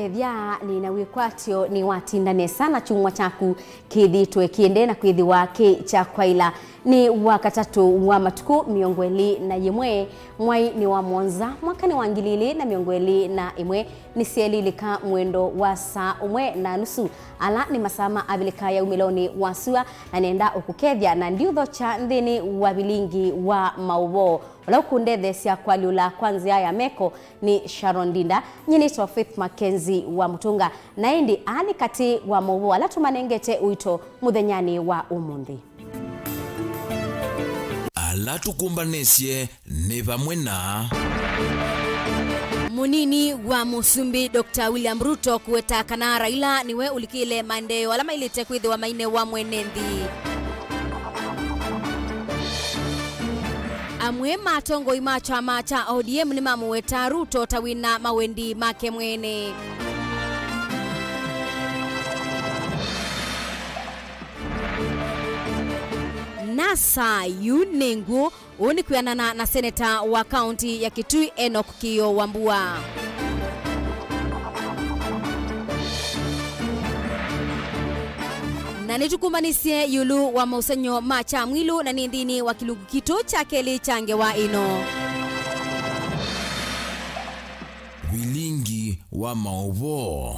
ukethia ni na wikwatio ni watindane sana chumwa chaku kithitwe kiende na kwithiwa ki cha kwaila ni wakatatu wa matuku miongweli na yemwe mwai ni wa mwanza mwaka ni wangilili na miongweli na imwe ni sielilika mwendo wa saa umwe na nusu ala ni masama abilika ya umiloni wasua na nenda ukukethia na ndiutho cha nthini wa Vilingi wa Mauvoo wala ukundethe cia kwaliula kwanzia ya meko ni Sharon Dinda nyini to Faith Mackenzie wa Mutunga na indi ani kati wa Mauvoo ala tumanengete uito muthenyani wa umundi ala tukumbanesie ni vamwe na munini wa Musumbi Dr. William Ruto kuweta kana Raila niwe ulikile maendeleo alama ilite kwithi wa maine wa mwenendi amwe matongo ima chama cha ODM ni mamuweta Ruto tawina mawendi make mwene nasa yunengu unikwianana na seneta wa kaunti ya Kitui Enoch Kio Wambua na nitukumanisie yulu wa mausenyo macha mwilu na nindini wa kilungu kito cha keli change wa ino Vilingi wa Mauvoo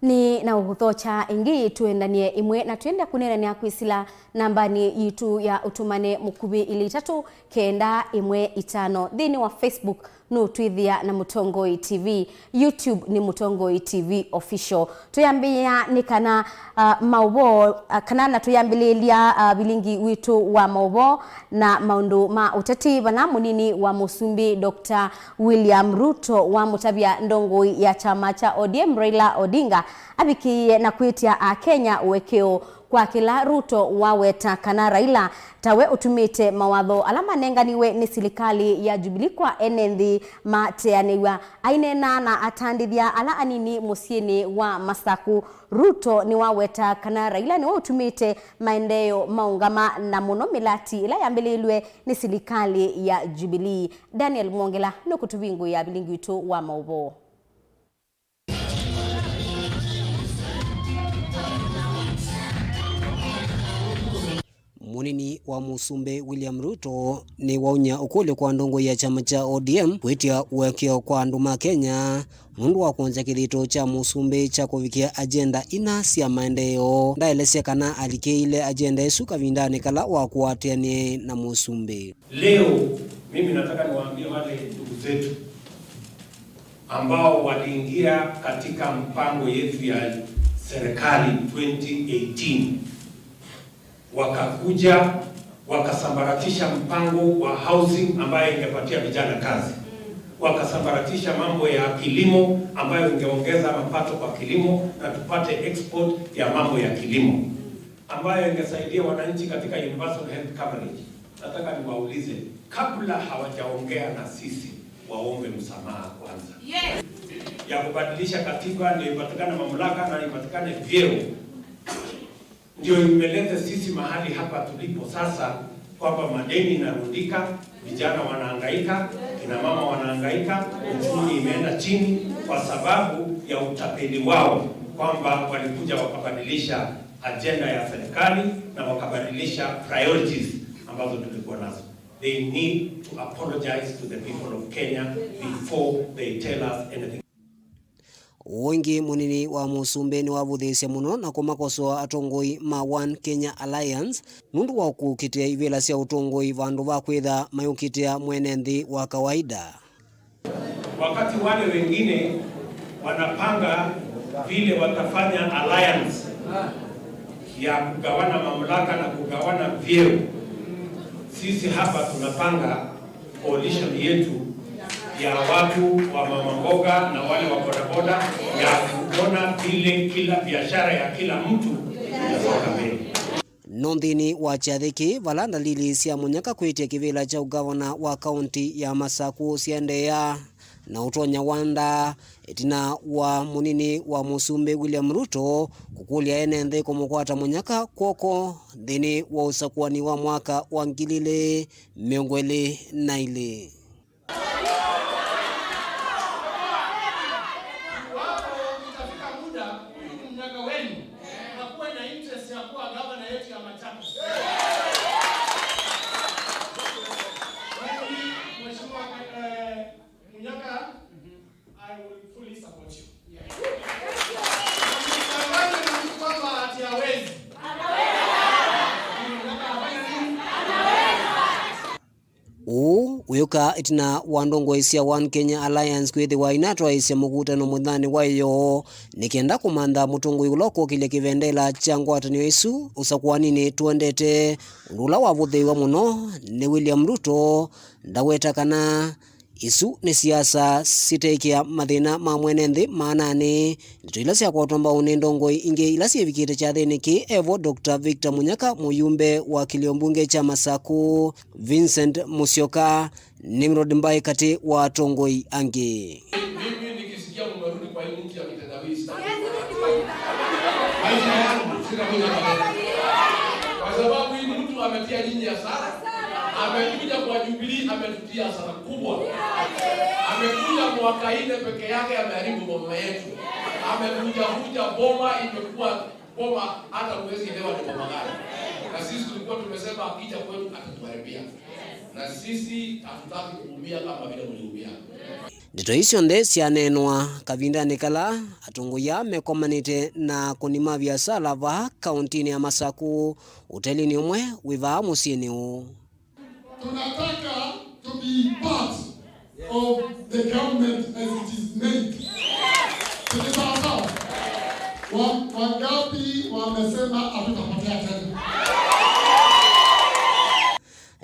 ni na uhuthocha ingi tuendanie imwe na tuende kunena ni akwisila nambani yitu ya utumane mukubi ili 3 kenda imwe 5 dhini wa Facebook no twithia na Mutongoi TV, YouTube ni Mutongoi TV official. Tuyambia ni kana Mauvoo kana na tuyambililia Vilingi witu wa Mauvoo na maundu ma uteti bana munini wa Musumbi Dr. William Ruto wa mutabia ndongoi ya chama cha ODM Raila Odinga abiki na kuitia Kenya uwekeo kwa kila Ruto waweta kana Raila tawe utumite mawatho alama nenganiwe ni silikali ya Jubilee kwa enendi mateaniwa ainena na atandithia ala anini musieni wa Masaku Ruto ni waweta kana Raila ni utumite maendeleo maungama na muno milati ila yambililwe ni silikali ya Jubilee. Daniel Mwongela no kutubingu ya Vilingi witu wa Mauvoo. Munini wa Musumbi William Ruto ni waunya ukule kwa ndongo ya chama cha ODM kwitia uwekeo kwa nduma Kenya mundu wa kwanza kilito cha Musumbi cha kuvikia agenda ina sia maendeleo ndaelese kana alikeile agenda isuka vindani kala wa kuatiani na Musumbi. Leo mimi nataka niwaambie wale ndugu zetu ambao waliingia katika mpango yetu ya serikali 2018 wakakuja wakasambaratisha mpango wa housing ambayo ingepatia vijana kazi, wakasambaratisha mambo ya kilimo ambayo ingeongeza mapato kwa kilimo na tupate export ya mambo ya kilimo ambayo ingesaidia wananchi katika universal health coverage. Nataka niwaulize kabla hawajaongea na sisi waombe msamaha kwanza. Yes. Ya kubadilisha katiba ndio ipatikane mamlaka na ipatikane vyeo ndio imeleta sisi mahali hapa tulipo sasa, kwamba madeni yanarudika, vijana wanahangaika, kina mama wanahangaika, uchumi imeenda chini kwa sababu ya utapeli wao, kwamba walikuja wakabadilisha agenda ya serikali na wakabadilisha priorities ambazo tulikuwa nazo. They need to apologize to the people of Kenya before they tell us anything. Wengi munini wa Musumbi ni wavuthisia muno na kumakosoa atongoi ma One Kenya Alliance nundu wa kukitia ivela cia utongoi vandu va kwitha mayukitia mwenendi wa kawaida. Wakati wale wengine wanapanga vile watafanya alliance ya kugawana mamlaka na kugawana vyeo, sisi hapa tunapanga coalition yetu ya watu wa mama mboga na wale wa bodaboda ya kuona vile kila biashara ya kila mtu inasonga mbele. Nondini wa chathiki vala dalili cia munyaka kwitia kivila cha ugavana wa kaunti ya Masaku siendea na utonya wanda etina wa munini wa Musumbi William Ruto kukulia enende kumukwata munyaka kwoko dhini wa usakuani wa mwaka wa ngilile miongwele na ile. yuka itina wandongo isia One Kenya Alliance kwithi wa inatwa isia mugutano muthani wayo nikienda kumanda mutungu iguloko kile kivendela cha ngwatanio isu usakwanini tuendete undula wavuthiwa muno ni William Ruto ndaweta kana isu ni siasa siteikia mathina ma mwene nthi maanani nito ila cia kwatomba unendongo ingi ila cievikite cha thiniki evo Dr. Victor Munyaka muyumbe wa kiliombunge cha Masaku Vincent Musyoka ni mrodi mbai kati wa tongoi angi. Mimi nikisikia mmerudi kwa hii nchi ya mitandawisi maisha yangu sina mwenye kwa sababu hii mtu ametia nyinyi hasara. Amekuja kwa Jubilee ametutia hasara kubwa. Amekuja mwaka ine peke yake ameharibu boma yetu. Amekuja boma imekuwa boma hata huwezi elewa ni boma gani. Na sisi tulikuwa tumesema akija kwetu atatuharibia. Na sisi hatutaki kuumia kama vile mliumia. Ndito icio nthe cianenwa kavindani kala atunguya mekomanite na kunima biashara va kauntini ya Masaku hotelini umwe wiva musiini u. Tunataka to be part of the government as it is made. Sawa. Wangapi wamesema hatutapotea tena?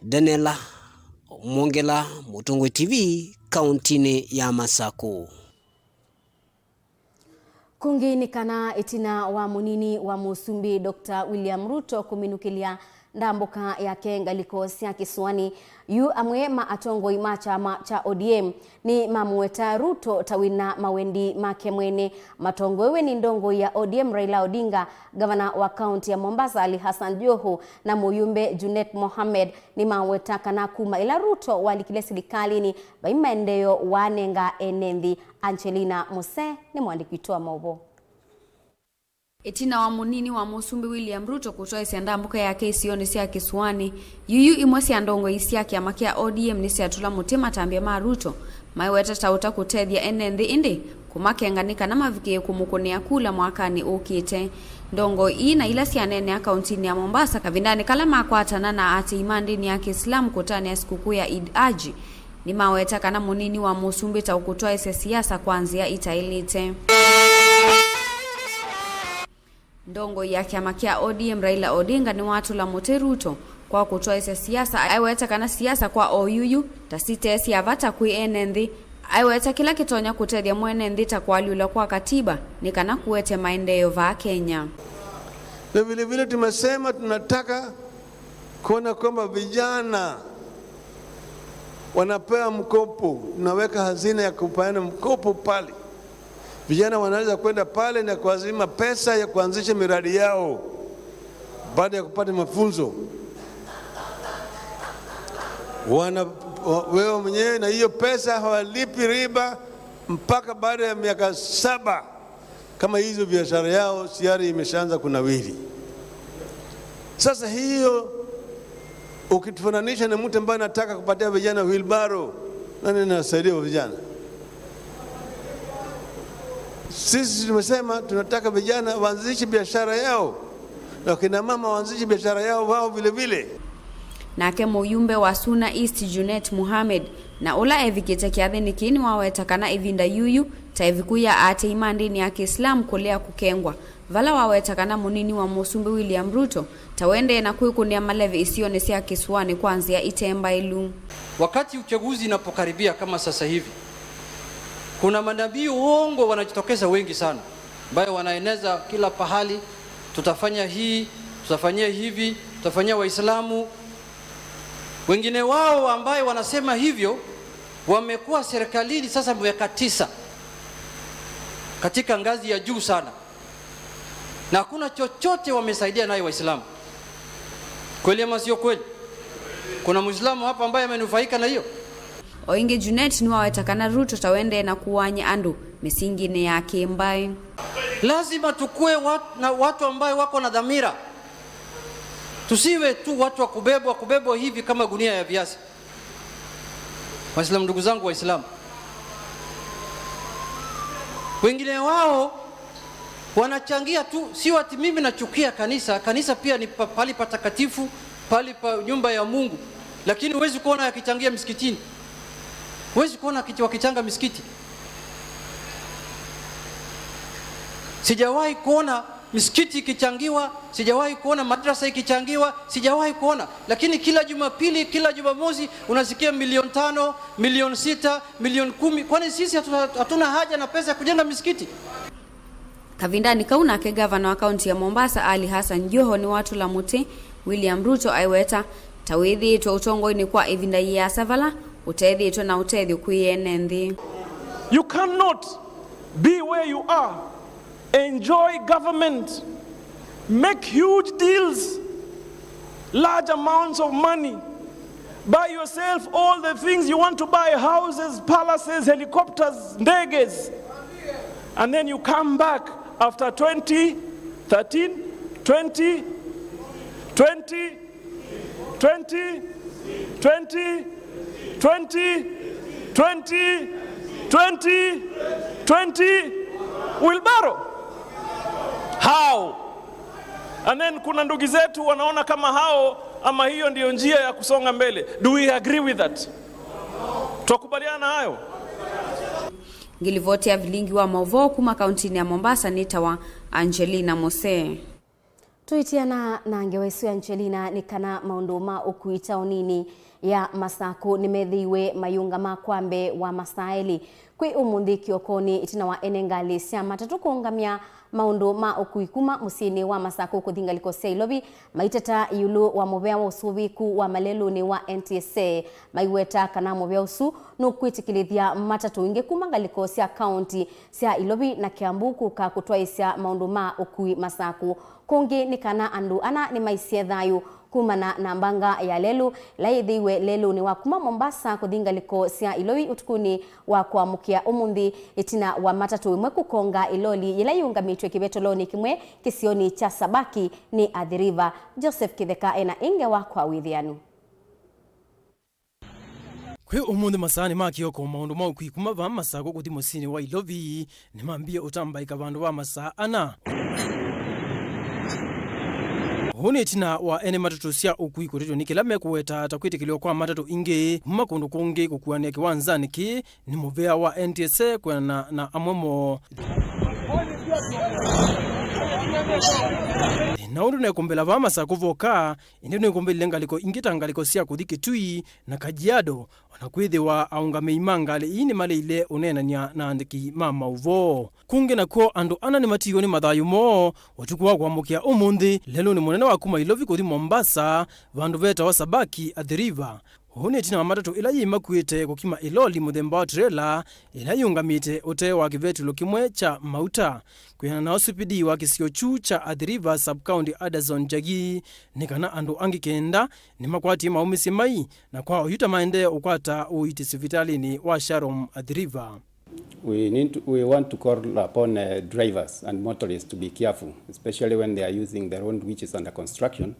Daniela Mongela, Mutungu TV, kauntini ya Masaku. Kungini kana itina wa munini wa Musumbi Dr. William Ruto kuminukilia ndambuka yake ngaliko sia Kiswani yu amwe maatongo ima chama cha ODM ni mamueta Ruto tawina mawendi make mwene matongo wewe ni ndongo ya ODM Raila Odinga, gavana wa kaunti ya Mombasa Ali Hassan Joho na muyumbe Junet Mohamed ni maweta kana kuma ila Ruto walikile serikali ni baimaendeleo wanenga enendi. Angelina Mose ni mwandiki wa Mauvoo. Itina wa munini wa Musumbi William Ruto kutoa isia ndambuka yake isione sia Kiswani yuyu imwe sia ndongo isia kiama kia ODM ni sia tula mutima tambia ma Ruto maiweta tauta kutethia enendi indi kumakenganika na mavikie kumukunia kula mwakani ukite. Ndongo ina ila sia nene ya kauntini ya Mombasa kavindani kala makwatana na ati imandini ya Kiislamu kutani ya sikukuu ya Eid Aji ni maweta kana munini wa Musumbi taukutoa isia siasa kwanzia itailite. Ndongo ya kiama kia ODM Raila Odinga ni watu la mote Ruto kwa kutoa isia siasa aiweta kana siasa kwa OUU tasite isia vata kui enendi aiweta kila kitonya kutethia mwenendi takwaliula kwa katiba ni kana kuwete maendeleo va Kenya. Na vile vile tumesema tunataka kuona kwamba vijana wanapewa mkopo, tunaweka hazina ya kupeana mkopo pale. Vijana wanaweza kwenda pale na kuazima pesa ya kuanzisha miradi yao baada ya kupata mafunzo. Wewe mwenyewe na hiyo pesa hawalipi riba mpaka baada ya miaka 7 kama hizo biashara yao tayari imeshaanza kunawiri. Sasa hiyo ukitufananisha na mtu ambaye anataka kupatia vijana wheelbarrow, nani anasaidia vijana? Sisi tumesema tunataka vijana waanzishe biashara yao na kina mama waanzishe biashara yao wao vile vile. Nake muyumbe wa Suna East Junet Mohamed na ula evikete kiathini kini waweta kana evinda yuyu taevikuya ate imandini ya Kiislamu kulea kukengwa vala waweta kana munini wa Musumbi William Ruto tawende na kuikunia malevi isione sia Kiswani kwanzia itemba ilu. Wakati uchaguzi unapokaribia kama sasa hivi, kuna manabii uongo wanajitokeza wengi sana ambayo wanaeneza kila pahali, tutafanya hii, tutafanyia hivi, tutafanyia Waislamu. Wengine wao ambayo wanasema hivyo wamekuwa serikalini sasa miaka 9 katika ngazi ya juu sana, na hakuna chochote wamesaidia nayo Waislamu. Kweli ama sio kweli? Kuna Muislamu hapa ambaye amenufaika na hiyo? Oinge Junet ni wawetakana Ruto tawende na kuwanya andu mesingine yake mbaye. Lazima tukue watu ambaye wako na dhamira. Tusiwe tu watu wa kubebwa hivi kama gunia ya viazi. Waislamu, ndugu zangu Waislamu, wengine wao wanachangia tu, si ati mimi nachukia kanisa. Kanisa pia ni pali patakatifu, pali pa nyumba ya Mungu, lakini huwezi kuona yakichangia msikitini. Huwezi kuona wakichanga misikiti. Sijawahi kuona misikiti ikichangiwa, sijawahi kuona madrasa ikichangiwa, sijawahi kuona. Lakini kila Jumapili, kila Jumamosi unasikia 5 milioni, 6 milioni, 10. Kwani sisi hatuna haja na pesa ya kujenga misikiti? Kavindani kauna ke gavana wa kaunti ya Mombasa Ali Hassan Joho ni watu la muti William Ruto aiweta tawithi to utongo ni kwa evinda ya savala utethi to na utethi kuyenendi. You cannot be where you are, enjoy government, make huge deals, large amounts of money, buy yourself all the things you want to buy, houses, palaces, helicopters, ndeges, and then you come back after 2013, 20, 20, 20, 20, 20, 20, 20, 20, wheelbarrow. How? And then kuna ndugu zetu wanaona kama hao ama hiyo ndio njia ya kusonga mbele. Do we agree with that? Tukubaliana hayo? Ngilivoti ya Vilingi wa Mauvoo kuma kauntini ya Mombasa nitawa Angelina Mose. Tuitiana na ngewesu ya Angelina ni kana maunduma ukuita unini ya Masaku nimethiwe mayunga makwambe wa Masaeli kwi umundi kiokoni itina wa enengali sia matatu kuungamia maundu ma ukuikuma musini wa Masaku kuthingaliko seilobi maitata yulu wa muvea wa usuviku wa maleluni wa NTSA maiweta kana muvea usu nukwitikilithia matatu inge kumangaliko sia county sia Ilobi na Kiambu kuka kutwaisya maundu ma ukui Masaku kungi ni kana andu ana ni maisie thayu kumana na mbanga ya lelu laithiwe lelu ni wa kuma Mombasa kuthingaliko sia Ilobi utukuni wa kuamukia umundi itina wa matatu imwe kukonga Iloli yila yungamitwe kibetoloni kimwe kisioni cha Sabaki ni Athi River. Joseph Kitheka ena inge wa kwa withianu. Kwe umundi masani makioko maundu maukikuma va Masaku kuthi musini wa Ilobi ni mambie utambaika vandu wa Masaa ana. Huni tina wa ene matatu sia ukui kurejo nikila mekuweta takwitikilio kwa matatu inge makundu kungi kukuania kiwanzani ki ni muvea wa NTSA kwa na amwemo na undu na kumbela va Masaku voka indi ni kumbeli lengaliko ingita ngaliko sia kuthiki tui na Kajiado wanakwithe wa aungame imanga ini male ile unenania na andiki Mauvoo kunge na ko andu ana ni matigo ni mathayu mo watukuwa kwa mukia umundi lelo ni munene wa kuma Ilovi kuthi Mombasa vandu veta wa Sabaki Athi River. Huni tina wa matatu ila yimakuite kukima Iloli muthemba wa trailer ila yungamite ute wa kivetulo kimwe cha mauta kuyana na OCPD wa kisio chu cha Athi River sub-county Addison Jagi nikana andu angi kenda ni makwati maumisi mai na kwa yuta maende ukwata uiti sivitalini wa Sharom Athi River. We want to call upon drivers and motorists to be careful, especially when they are using the road which is under construction.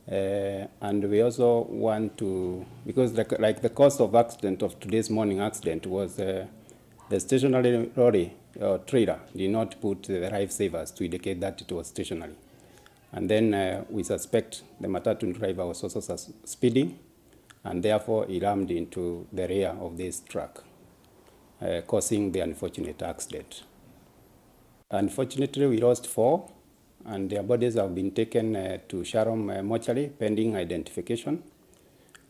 And we also want to, because like the cause of accident of today's morning accident was the stationary lorry or trailer did not put the life savers to indicate that it was stationary. And then we suspect the matatu driver was also speeding, and therefore he rammed into the rear of this truck, causing the unfortunate accident. Unfortunately, we lost 4, and their bodies have been taken to Sharom mortuary pending identification.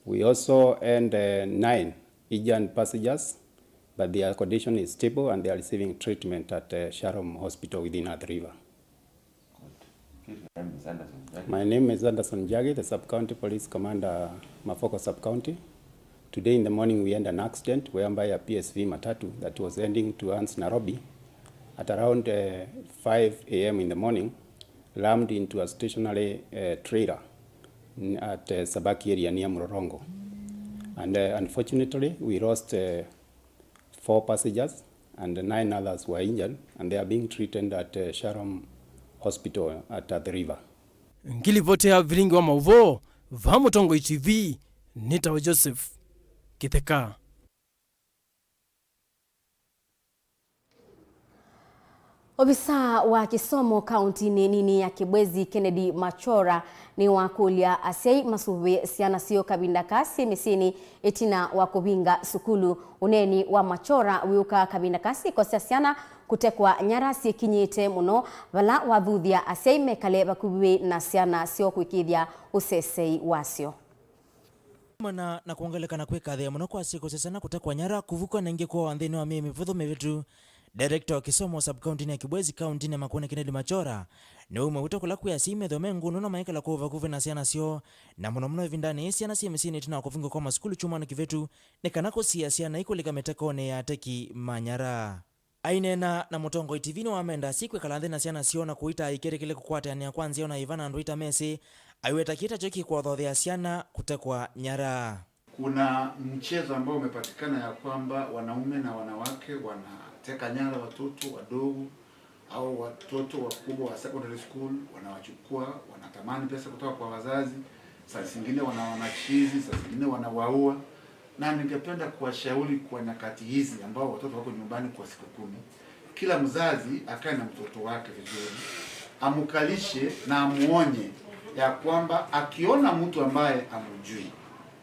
We also earned 9 injured passengers, but their condition is stable and they are receiving treatment at Sharom Hospital within Athi River. My name is Anderson Jagi, the Sub-County Police Commander, Mafoko Sub-County. Today in the morning we had an accident whereby a PSV matatu that was heading towards Nairobi at around 5 a.m. in the morning rammed into a stationary trailer at Sabaki area near Mrorongo. And unfortunately, we lost 4 passengers and 9 others were injured, and they are being treated at Sharom Hospital at Athi River. Ngilivoti ya Vilingi wa Mauvoo, Vamutongo TV, nitawa Joseph Kitheka. Obisa wa Kisomo County nini ya Kibwezi Kennedy Machora ni wakulia asei masuve siana sio kabinda kasi misini etina wakubinga sukulu uneni wa Machora wiuka kabinda kasi kwa siana kutekwa nyarasi kinyite muno vala wadhuthia asei mekale bakubiwe na siana sio kuikithia usesei wasio. Mwana na kuongeleka na kweka thea muno kwa siku sesana kutekwa nyara kuvuka na inge kwa wanthini wa mimi vudhu mevitu. Director wa Kisomo Sub-County ya Kibwezi County na Makuene Kennedy Machora ni umewita kula kuya sime dhomengu nuna maikala kuva kuve na siana sio na muno vindani siana siya misini tina wakufingo kwa maskulu chuma na kivetu ni kanako siana iko liga metekone ya teki manyara. Ainena na mutongo itivini wa amenda sikwe kalandhe na siana sio na kuita ikere kile kukwata ya kwanzi ya na Ivana Andruita Mesi aiweta kita choki kwa dhodhe ya siana kutekwa nyara. Kuna mchezo ambao umepatikana ya kwamba wanaume na wanawake wanateka nyara watoto wadogo au watoto wakubwa wa secondary school, wanawachukua, wanatamani pesa kutoka kwa wazazi, saa zingine wanachizi, saa zingine wanawaua. Na ningependa kuwashauri kwa nyakati hizi ambao watoto wako nyumbani kwa siku 10, kila mzazi akae na mtoto wake vizuri, amukalishe na amuonye ya kwamba akiona mtu ambaye amujui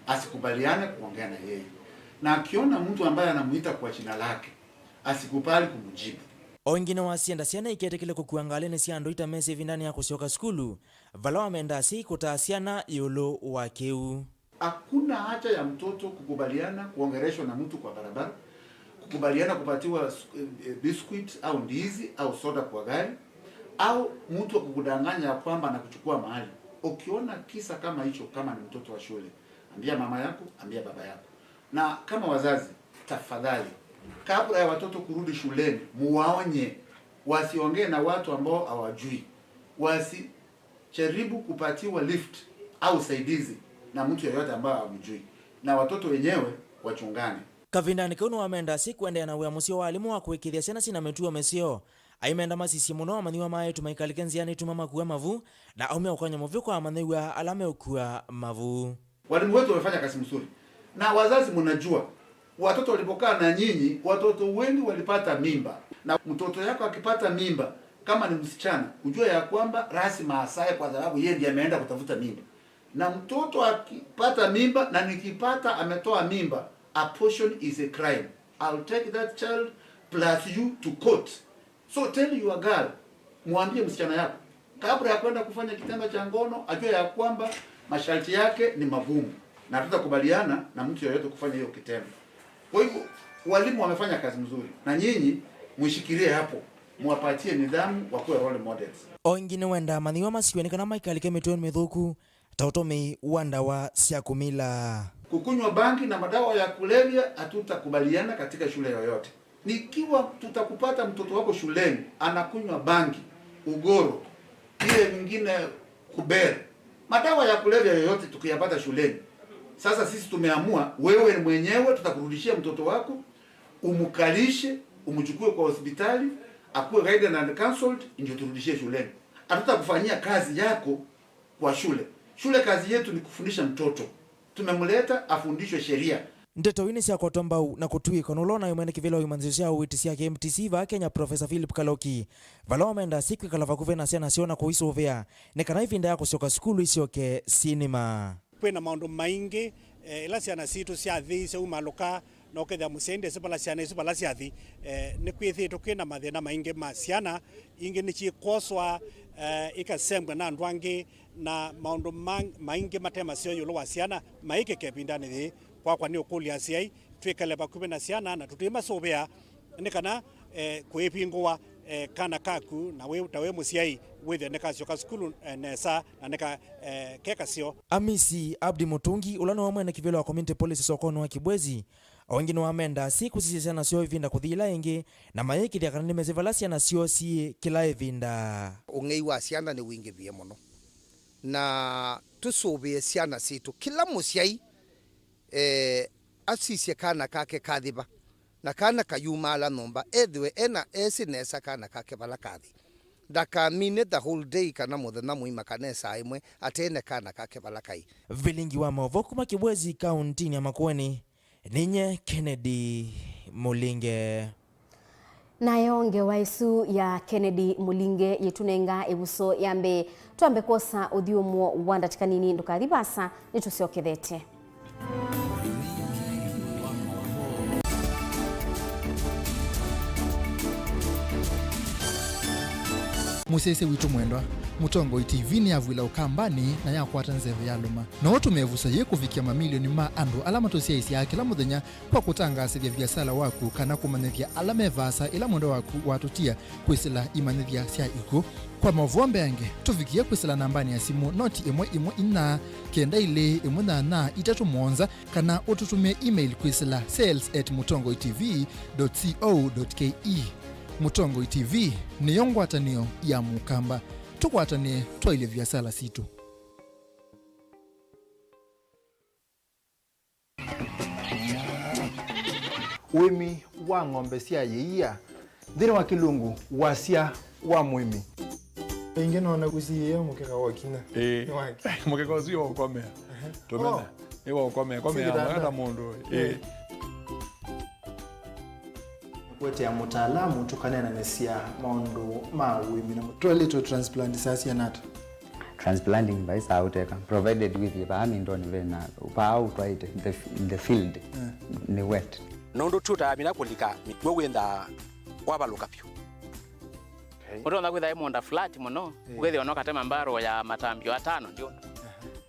asikubaliane kuongea na yeye, na akiona mtu ambaye anamuita kwa jina lake asikubali kumjibu. Wengine wasienda siana ikete kile kukuangalene si Andruita Mesi vindani ya kusioka skulu vala wameenda si kutaasiana yolo wakeu. Hakuna haja ya mtoto kukubaliana kuongeleshwa na mtu kwa barabara, kukubaliana kupatiwa biscuit au ndizi au soda kwa gari, au mtu kukudanganya kwamba anakuchukua mahali. Ukiona kisa kama hicho, kama ni mtoto wa shule, ambia mama yako, ambia baba yako. Na kama wazazi, tafadhali kabla ya watoto kurudi shuleni, muwaonye wasiongee na watu ambao hawajui, wasijaribu kupatiwa lift au usaidizi na mtu yeyote ambao hamjui, na watoto wenyewe wachungane. Kavindani kuno wameenda siku ende na uamuzi wa walimu wa kuikithia siana sina metuo mesio aimenda masisi muno amaniwa mae tumaikalikenziani tumama kuwa Mauvoo na aume ukanya Mauvoo kwa amaniwa alame ukua Mauvoo. Walimu wetu wamefanya kazi mzuri, na wazazi mnajua watoto walipokaa na nyinyi, watoto wengi walipata mimba, na mtoto yako akipata mimba kama ni msichana, ujue ya kwamba rasi maasaye kwa sababu yeye ndiye ameenda kutafuta mimba. Na mtoto akipata mimba na nikipata ametoa mimba, abortion is a crime. I'll take that child plus you to court. So tell your girl, mwambie msichana yako kabla ya kwenda kufanya kitendo cha ngono ajue ya kwamba masharti yake ni magumu na tutakubaliana na mtu yeyote kufanya hiyo kitendo. Kwa hivyo walimu wamefanya kazi mzuri, na nyinyi mwishikilie hapo, muwapatie nidhamu, wakuwe role models. Wengine wenda maniwa masiweni kana maikalike mitoni mithuku tautomi wanda wa siakumila. Kukunywa bangi na madawa ya kulevya hatutakubaliana katika shule yoyote. Nikiwa tutakupata mtoto wako shuleni anakunywa bangi, ugoro, ile nyingine kubere, madawa ya kulevya yoyote tukiyapata shuleni, sasa sisi tumeamua wewe mwenyewe tutakurudishia mtoto wako, umukalishe, umchukue kwa hospitali, akuwe guided and counseled, ndio turudishie shuleni. Hatutakufanyia kazi yako kwa shule. Shule kazi yetu ni kufundisha mtoto. Tumemleta afundishwe sheria. Ndeto wini siya kwa tombau na kutuwi konulona yumene kivilo yumanzisha uwitisi ya KMTC va Kenya Professor Philip Kaloki. Valo menda sikwi kalava kuvena siya siona kuhisu uvea. Nekana hivi ndaya kusioka skulu isioke sinema. Kwena maundu maingi, ila siana situ siathi se umaloka na ukethia musende sepala siana isu pala siathi. Ni kwithito kwena mathina maingi ma siana ingi ni chikoswa ikasembwa na andu angi na maundu maingi matema sio yulo wa siana maike kepindani thi kwa ni ukulia siai twikale bakuve na siana na tutima sobea nikana kwipingwa kana kaku na we utawe musiai withe nekasio ka skulu nesa na neka keka sio. Amisi Abdi Mutungi ulano wa mwene kivelo wa community police sokono wa Kibwezi wengine wamenda siku sisi sana sio ivinda kuthila ingi na maiki thia kana nimezivala siana sio si kila ivinda. Ungei wa siana ni wingi vie muno na tusobie siana situ kila musiai asisi kana kake kadhiba na kana kayuma ala nomba edwe ena esi nesa kana kake bala kadhi daka mine the whole day kana muthenya muima kanesa imwe atene kana kake bala kai. Vilingi wa Mauvoo kuma Kibwezi County ya Makueni ninye Kennedy Mulinge. Nayo ngewaisu ya Kennedy Mulinge yitunenga ebuso yambe twambe kosa uthiumo wandatikanini ndukathibasa nitusiokethete. Musese witu mwendwa Mutongo TV ni avwila ukambani na yakwata nzeve ya luma na watu mevusa ye kufikia mamilioni ma andu alama tosia isi ya kila muthenya kwa kutangasa vya biasala waku kana kumanethia alama evasa ila mwendo waku watutia kwisila imanethia sia iko kwa Mauvoo mbenge tufikia kwisila nambani ya simu noti imwe ina kenda ile imwe na itatu mwonza kana ututumia email kwisila sales@mutongotv.co.ke. Mutongo TV ni yongwatanio ya mukamba tukwatanie twaile vyasala situ. Wimi wa ng'ombe cia yeia thiri wa kilungu wasia wa mwimi inge nona kusiye mukeka wakina mukeka usio ukomea tumena iwa ukomea hata mundu kwete ya mutaalamu tukanena nesia maundu ma wimi na toilet transplant sasa nata transplanting by sauteka provided with the ndoni vena pa out right in the field ni wet nondo tuta mina kulika mitwenda wabaluka pyo mudo na kwitha imonda flat muno kwithe ono katema mbaro ya matambio 5 ndio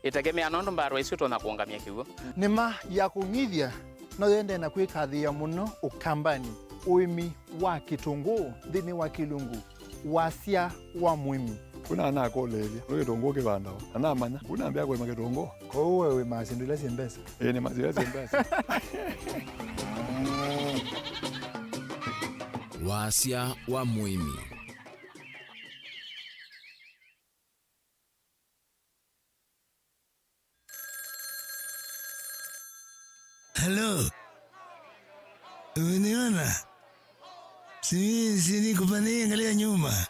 itegemea nondo mbaro icio tona kuongamia kiugo nima ya kunyithia no yende na kwikathia muno ukambani uimi wa kitungu thini wa kilungu wasia wa mwimi kuna na kolelia no kitungu kibanda ana manya kuna ambia kwa kitungu ko wewe masindula simbesa ni mazira simbesa wasia wa mwimi. Hello. Uniona? Si niko pale angalia nyuma.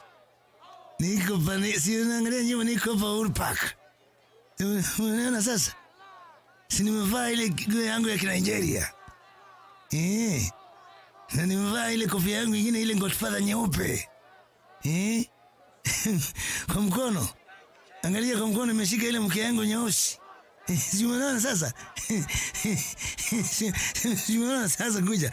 Niko pale si unaangalia nyuma niko pa Urpak. Uniona sasa? Si nimevaa ile nguo yangu ya Nigeria. Na nimevaa ile kofia yangu nyingine ile Godfather nyeupe. Kwa mkono. Angalia kwa mkono nimeshika ile mke yangu nyeusi. Si unaona sasa? Si unaona sasa kuja.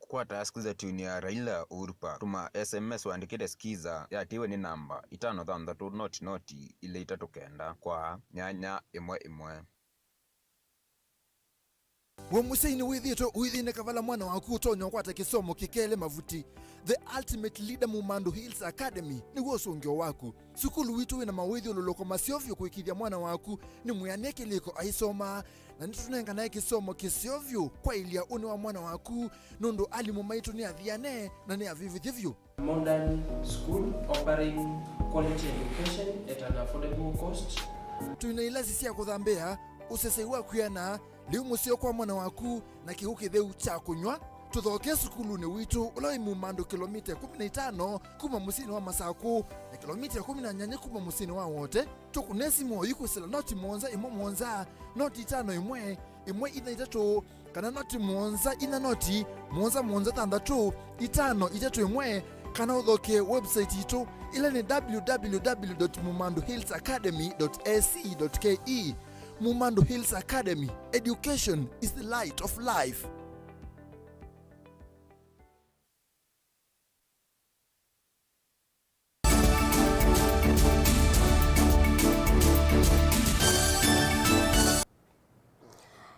Kwa task za tuni ya Raila Urpa tuma SMS waandikite skiza ya tiwe ni namba 533 noti ile itatokenda kwa nyanya imwe. Wamusaini withito withine kavala mwana waku utonyo kwata kisomo kikele mavuti. The ultimate leader Mumando Hills Academy ni wosongyo waku. Sukulu witu wina mawithio luloko masiovyo kuikithia mwana waku ni muyaneke liko aisoma na nitunenga nae kisomo kisiovyo kwa ilia uni wa mwana waku nondo alimu maitu ni adhiane na ni avivithivyo. Modern school offering quality education at an affordable cost. Tuinailasi siya kuthambea useseiwa kuyana liu musio kwa mwana waku na kihuki dheu cha kunywa tuthoke sukulu ni witu uloi Mumando kilomita 15 kuma musini wa Masaku na kilomita 18 kuma musini wa wote tukunesi mo yuko sila noti monza imo monza noti 5 imwe ina itatu kana noti monza ina noti monza tandatu 5 itatu imwe kana uthoke website itu ile ni www.mumandohillsacademy.ac.ke. Mauvoo Hills Academy. Education is the light of life.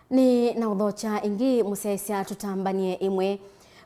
Ni na udhocha ingi musesia tutambanie imwe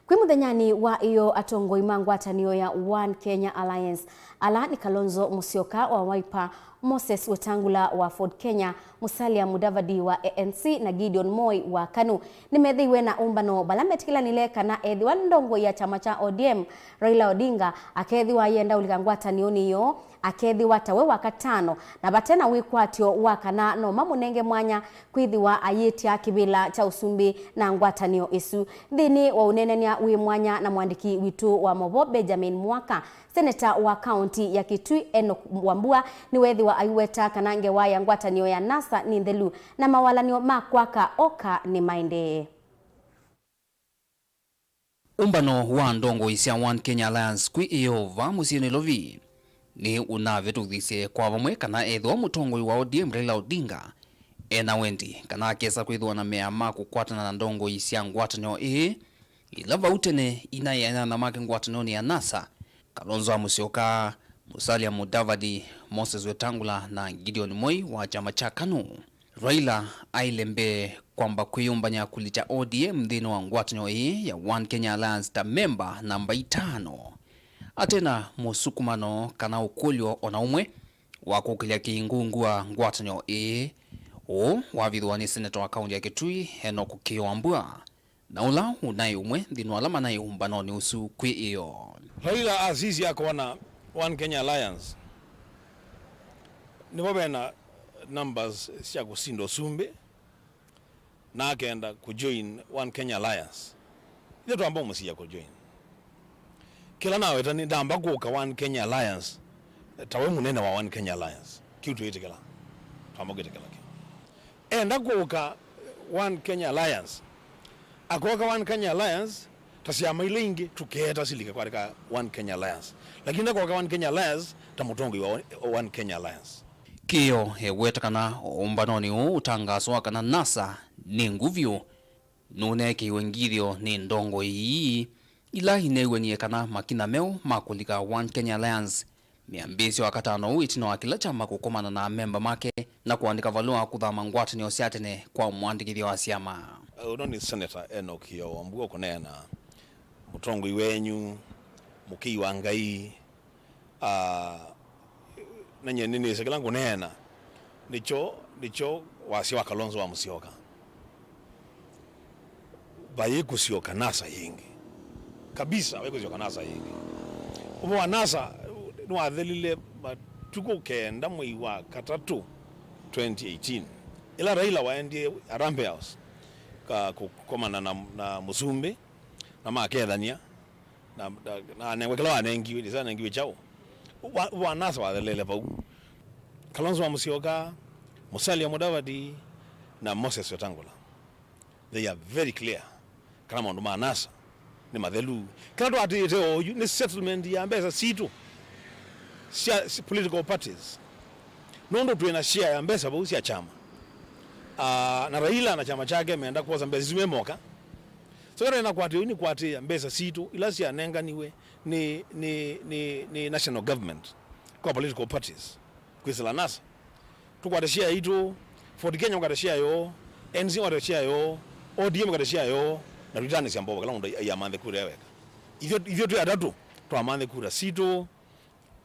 kwi muthenyani wa iyo atongo imangwatanio ya One Kenya Alliance ala ni Kalonzo Musyoka wa Wiper, Moses Wetangula wa Ford Kenya, Musalia Mudavadi wa ANC na Gideon Moi wa KANU nimethiwe na umbano balametikila nileka na ethi wa ndongo ya chama cha ODM Raila Odinga akethi wa yenda ulikangwatanio niyo akethi watawe wakatano na batena wikwatio wakana no mamunenge mwanya kwithiwa ayitia kibila cha usumbi na ngwatanio isu thini wa unenenia wi mwanya na mwandiki witu wa Mauvoo Benjamin Mwaka. Seneta wa kaunti ya Kitui Enoch Wambua ni wethi wa aiweta kanange wa ya ngwatanio ya NASA ni ndelu na mawalanio makwaka oka ni mainde. Umbano wa ndongo isia One Kenya Alliance kwi iova musini lovi ni unavetuthisye kwa vamwe kana ethwa mutongoi wa ODM Raila Odinga ena wendi kana akesa kwithwa na meama kukwatana na ndongo isia ngwatanio ila vautene inayana na make ngwatanio ni anasa Kalonzo Musyoka, Musalia Mudavadi, Moses Wetangula na Gideon Moi wa chama cha KANU. Raila ailembe kwamba kuyumbanya kulita ODM dhino wa ngwatanio ya One Kenya Alliance ta member namba 5. Atena musukumano kana ukulyo ona umwe wakukilia kiingungua ngwatanio wavithwa ni senator wa kaunti ya Kitui Enoch Kiwambua na ula unai umwe dhino alama na umbano ni usu kwi iyo. Raila azizi yako wana One Kenya Alliance ni wabena numbers siya kusindo sumbe na akenda kujoin One Kenya Alliance ile tu ambao msiya kujoin kila nawe tani ndamba kuka One Kenya Alliance tawe munene wa One Kenya Alliance kitu yete kila pamoja kila enda kuka One Kenya Alliance akoka One Kenya Alliance tasiyama ilingi tuketa silika kwa One Kenya Alliance lakini kwa One Kenya Alliance tamutongo wa One Kenya Alliance Kiyo wetakana umbanoni utangaswa kana nasa ni nguvyo nuneki wengirio ni ndongo ila hinewe ni kana makina meo makulika One Kenya Alliance miambisi wakatano itino akila chama kukomana na memba make na kuandika valua kuthama ngwatanio siatene kwa mwandikithio wa siama. Unoni Senator Enoch Kiwambua kunena mutongo iwenyu mukii wa ngai nanye nini sekelangu nena nicho wasi wa Kalonzo wa Musyoka baye kusioka nasa yingi kabisa baye kusioka nasa yingi ubo wa nasa nwadhelile matuko kenda mwei wa katatu 2018 ila Raila waendie Arambe House kukomana na Musumbe na makethania na nengwekela wanengiwe disa nengiwe chao wanasa wadhelele pau Kalonzo wa Musyoka, Musalia Mudavadi na Moses Wetangula. They are very clear kana maundu ma nasa ni mathelu kana tu atete oyu ni settlement ya mbesa situ political parties nondo tuena share ya mbesa bausi ya chama na Raila na chama chake ameenda kuoza mbesa zimemoka so kana kwati ni kwati ya mbesa situ ila si anenga niwe ni national government kwa political parties kwizila nasa tukwatashia itu Ford Kenya kwatashia yo NZ kwatashia yo ODM kwatashia yo na ritani siamboba kala unda ya mande kura yaweka ivyo tu atatu to amande kura sito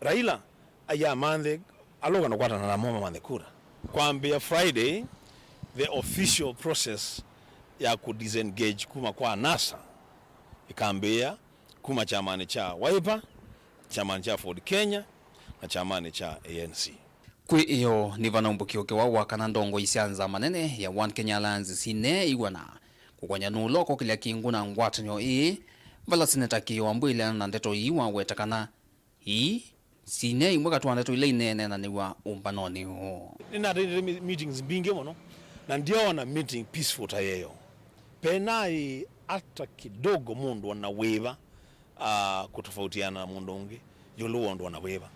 Raila aya mande aloga nokwata na mama mande kura kwambia Friday the official process ya ku disengage kuma kwa nasa ikambia kuma chamani cha Wiper chamani cha Ford Kenya na chamani cha ANC. Kwi iyo ni vanaumbuki uke wawa kana ndongo isianza manene ya One Kenya Alliance sine igwana kukwanya nuloko kilia kiinguna ngwatanyo vala Senator Kiwambua ile na ndeto iwa wetakana sine imwe katuwa ndeto ile inene na niwa umbanoni Nina meetings bingi mono na ndio na meeting peaceful tayeyo penai hata kidogo mundu wanaweva kutofautiana na mundu ungi yulu wandu wanaweva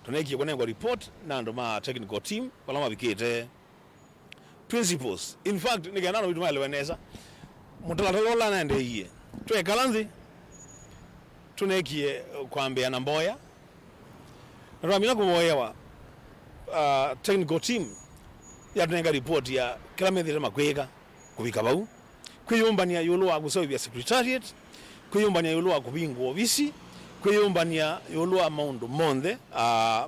tuneki kwenye report na ndo ma technical team wala mabikete principles in fact nikanano vitu mali weneza mutalatola na ndeye tuwe kalanzi tunekie kwambia na mboya na ramina kuboyewa technical team ya tunenga report ya kila methile makwega kubika bau kwiyumbania yulu wa kusoibia secretariat kwiyumbania yulu wa kubingu ofisi kwiyumbania yulu wa maundu monde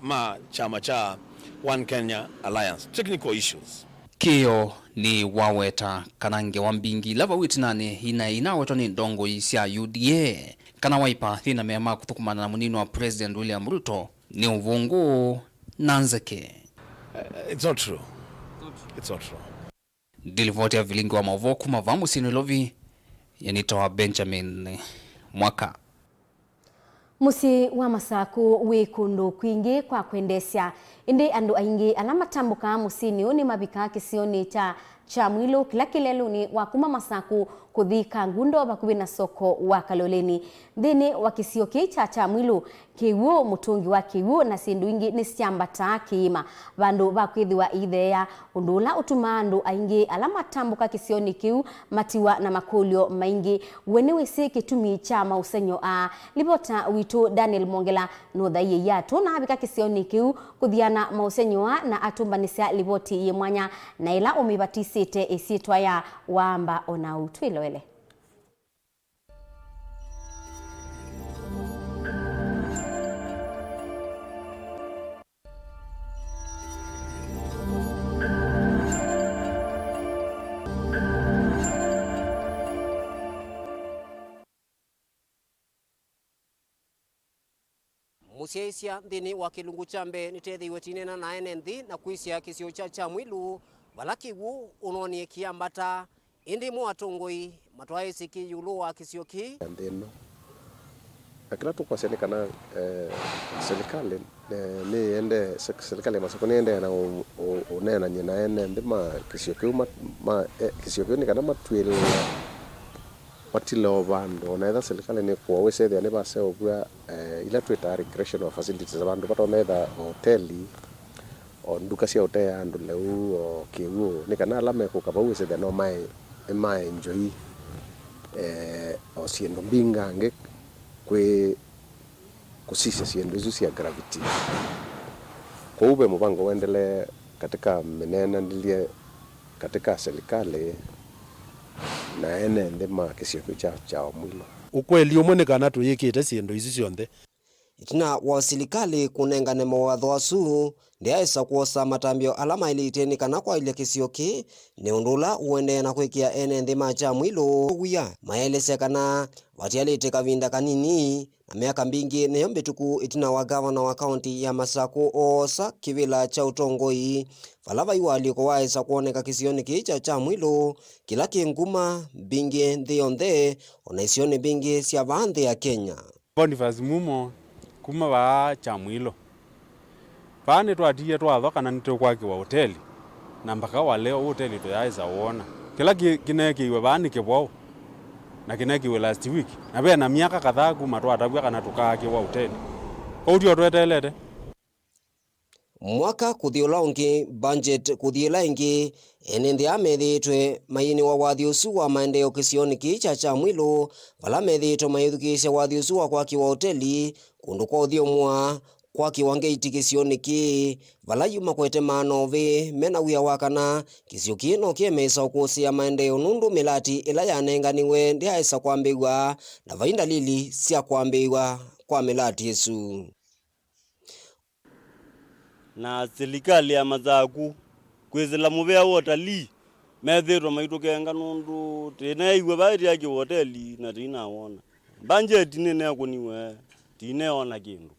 ma chama cha One Kenya Alliance technical issues Kiyo ni waweta kanange wambingi lava witinane ina weto ni ndongo isia UDA kana Wiper thina mema kutukumana na munino wa President William Ruto ni uvungu nanzeke. It's not true. It's not true. Dilivoti ya Vilingi wa Mauvoo kuma vamu sinu lovi yanitoa Benjamin Mwaka. Musi wa masaku wikundu kwingi kwa kwendesya indi andu aingi alama tambuka musini uni mabika kisioni cha mwilu kila kileluni wa kuma masaku kuthika ngundo bakubi na soko wa Kaloleni thini wa kisio cha mwilu kiwu mutungi wa kiwu na sindu ingi ni siambata kiima bandu bakwithiwa itheya undula utumandu aingi alama tambuka kisioni kiu matiwa na makulio maingi weniwisi kitumi cha mausenyo a libota witu Daniel Mongela no thaiye ya tuna habika kisioni kiu kuthiana mausenyo na atumbanisia liboti ye mwanya na ila umibatisite isitwa ya wamba ona utwilowele. Musieisia thini wa kilungu chambe nitethiwe tinena na NND na kuisia kisio cha mwilu walakiwu unonie kiambata indi mwatongoi matwae siki yulu wa kisio ki ndino akila tu kwa serikali serikali ni ende serikali masoko ende na unena nyina NND ma kisio ki kisio ki ni kana matwele watilo bando na ida serikali ni kwa wese ne base obwa ila tweta recreational facilities abantu batonetha hoteli o nduka cia hotel andu leu o kiwu ni kana alame ku kaba wese no mai enjoy o siendo mbinga nge kwe kusisa siendo hizo cia gravity kwa ube mpango uendelee katika menena ndilie katika serikali na NND ma kisio cha mwilo ukweli umwonekana tuyikite siendo ici cionthe itina wa serikali kunengane mawatho asu ndiaisa kuosa matambio alama iliteni kana kwa ile kisio ki ni undula uende na kwikia NND ma cha mwilo wiya maelese kana watialite kavinda kanini na miaka mbingi neyo mbituku itina wa governor wa county ya Masako osa kivila cha utongoi falava iwali ko waisa kuoneka kisioni kicha cha mwilo kila kinguma bingi ndionde onaisioni bingi sia bande ya Kenya. Boniface Mumo kuma ba cha mwilo bane twatie twatho kana nito kwaki wa hoteli na mpaka wa leo hoteli to yaisa wona kila kinekiwe bani kibwao na kinekiwe last week na bena miaka kadhaa kuma twatabwa kana tukaki wa hoteli audio twetelete mwaka kuthiola ungi budget kuthiola ingi NND amethitwe maini wa wathiosu wa maendeleo kisioni kicha cha mwilo vala methitwe maithukisha wathiosu wa kwaki wa hoteli kundu kwa uthiomwa kwa kiwange itikisioni ki vala yuma kwete manovi mena wia wakana kisio kino kiemesa ukusia maendeleo nundu milati ila yanenganiwe ndiaisa kwambiwa na vainda lili sia kwambiwa kwa milati Yesu na serikali ya Mazaku kwezela muvea hoteli methitwa maitukenga nundu tene iwe baiti ya hoteli na tinawona budget nene kuniwe tineona kindu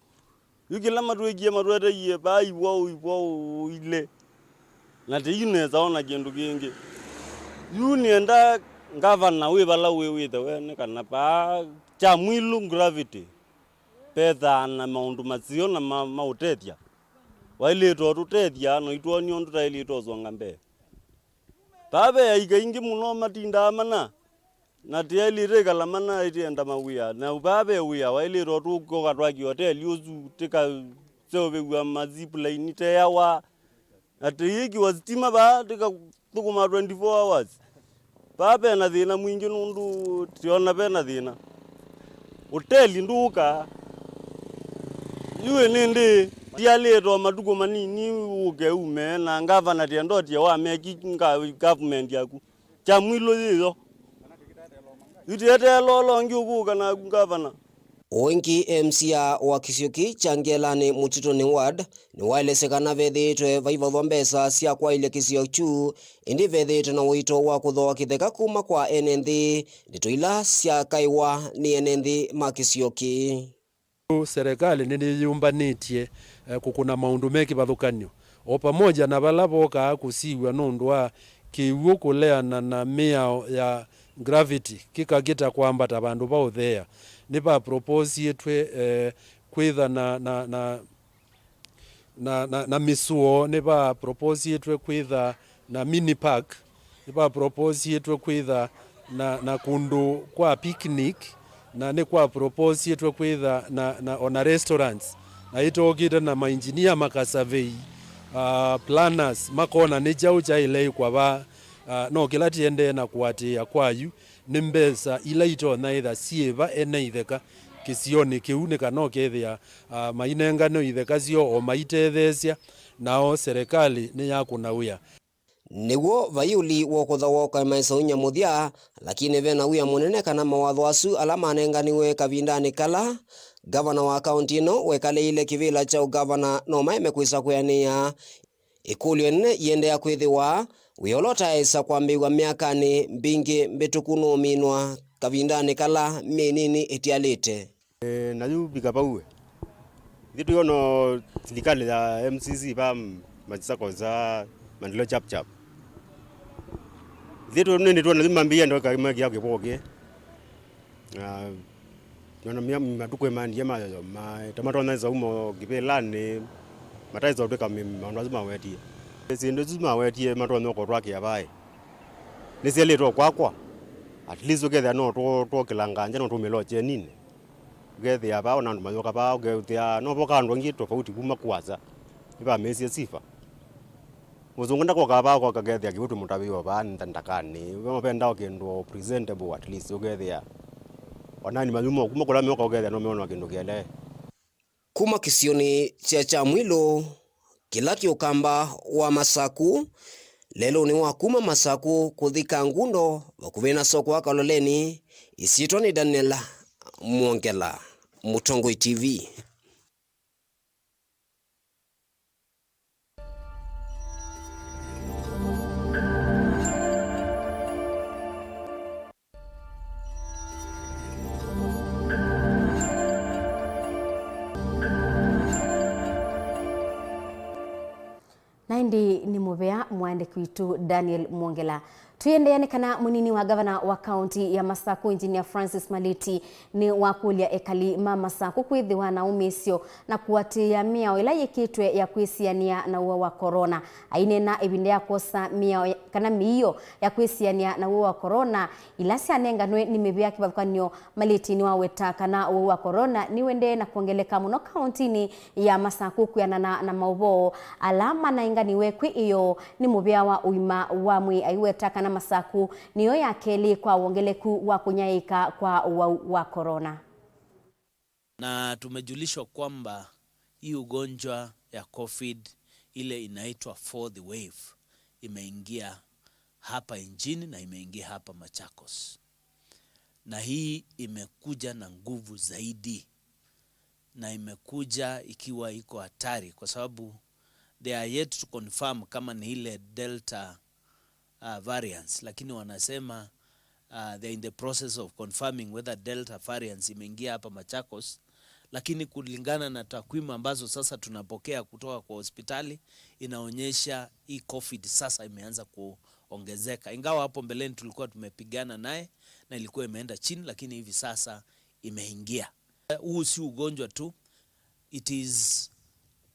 yukila matwekie matwete ye bai wo ile na tineza ona kindu kingi yunienda governor we bala we the kana pa cha mwilu gravity petha na maundu mazio na mautethia waile to tutethia no itwoni ondu taili to zonga mbe babe ya ingi muno matinda mana na tieli regala mana itienda mawia na ubabe wia waile to tu ko katwaki hotel yuzu tika sewe wa mazip line te yawa atiyiki wastima ba tika tukuma 24 hours babe na thina mwingi nundu tiona be na thina hotel nduka yuwe nindi tialeto matuko manini uge ume na ngavana tiendo tia wa meki government yaku cha mwilo hizo yutiete lolo ngiukuka na ngavana Oingi MCA wa kisioki changelani mutitoni ward ni wailesekana vethitwe vaivathwa mbesa sia kwa ile kisio chu indi vethitwe na wito wa kuthoa kitheka kuma kwa NND ndituila sia kaiwa ni NND makisioki serikali niyumbanĩtie kukuna maundu meki bathukanio o pamoja na bala boka kusiwa nundu wa kiwu kuleana na miao ya gravity kikagita kwambata bandu bauthea ni ba propose yetwe kwitha na na misuo ne ba propose yetwe kwitha na mini park ne ba propose yetwe kwitha na kundu kwa picnic na ne kwa propose yetwe kwitha na ona restaurants na itogire na mainjinia makasurvey planners makona ne jau cha ile kwa ba no kila tiende na kuatia kwayu ni mbesa ila ito na itha sieva ene itheka kisioni kiuneka no kethia mainengano itheka cio o maitethecia nao serikali ni yakunawia niguo vayuli wokutha woka maisaunya muthia lakini vena wia munene kana mawatho asu ala manenganiwe kavindani kala gavana wa kaunti ino wekaleile kivila cha gavana no maeme kwisa kuyania ikulio nene yende kwithiwa wiolota isa kwambiwa miakani mbingi mbituku no minwa kavindani kala menini itialite na yu bikapaue vitu yono serikali ya MCC pa majisako za mandilo chap chap vitu nini tu lazima mbia ndo kama yake poke yono matuko mandi ma tomato na za umo gipelane mataizo ndeka lazima wetie sindo zima wetie mato no ko rwake yabaye nisele to kwakwa at least together no to kilanganja no to meloche nini gethe aba ona ndo mayoka ba gethe no boka ndo ngito tofauti kuma kwaza iba mesi sifa muzungu ndako kaba kwa gethe akibutu mutabiwa ba ndandakani wamapenda okendo presentable at least gethe wanani malumo kuma kola myoka gethe no meona kendo gele kuma kisioni cha mwilo kila kiukamba wa Masaku lelo ni wakuma Masaku kuthika ngundo wakuvena soko wa Kaloleni isitwa ni Daniela Mwongela Mutongoi TV. Naindi ni mubea mwandiki witu Daniel Mwongela. Tuyendeane kana munini wa gavana wa kaunti ya Masaku Engineer Francis Maliti ni wakulia ekali Masaku kwithiwa na umisio na kuatia miao ila yikitwe ya kwisiania na uwa wa corona. Ainena ibinde ya kosa miao kana miyo ya kwisiania na uwa wa corona ila sianenganwe ni mibia kibabukanyo Maliti ni waweta kana uwa wa corona ni wende na kuongeleka muno kauntini ya Masaku kuyanana na Mauvoo alama na inganiwe kwi iyo ni mubia wa uima wa mwi aiweta kana Masaku niyo ya keli kwa uongeleku wa kunyaika kwa wa corona. Na tumejulishwa kwamba hii ugonjwa ya COVID ile inaitwa fourth wave imeingia hapa nchini na imeingia hapa Machakos. Na hii imekuja na nguvu zaidi na imekuja ikiwa iko hatari kwa sababu they are yet to confirm kama ni ile Delta variants, lakini wanasema they're in the process of confirming whether Delta variants imeingia hapa Machakos, lakini kulingana na takwimu ambazo sasa tunapokea kutoka kwa hospitali inaonyesha hii COVID sasa imeanza kuongezeka. Ingawa hapo mbeleni tulikuwa tumepigana naye na ilikuwa imeenda chini, lakini hivi sasa imeingia. Huu si ugonjwa tu, it is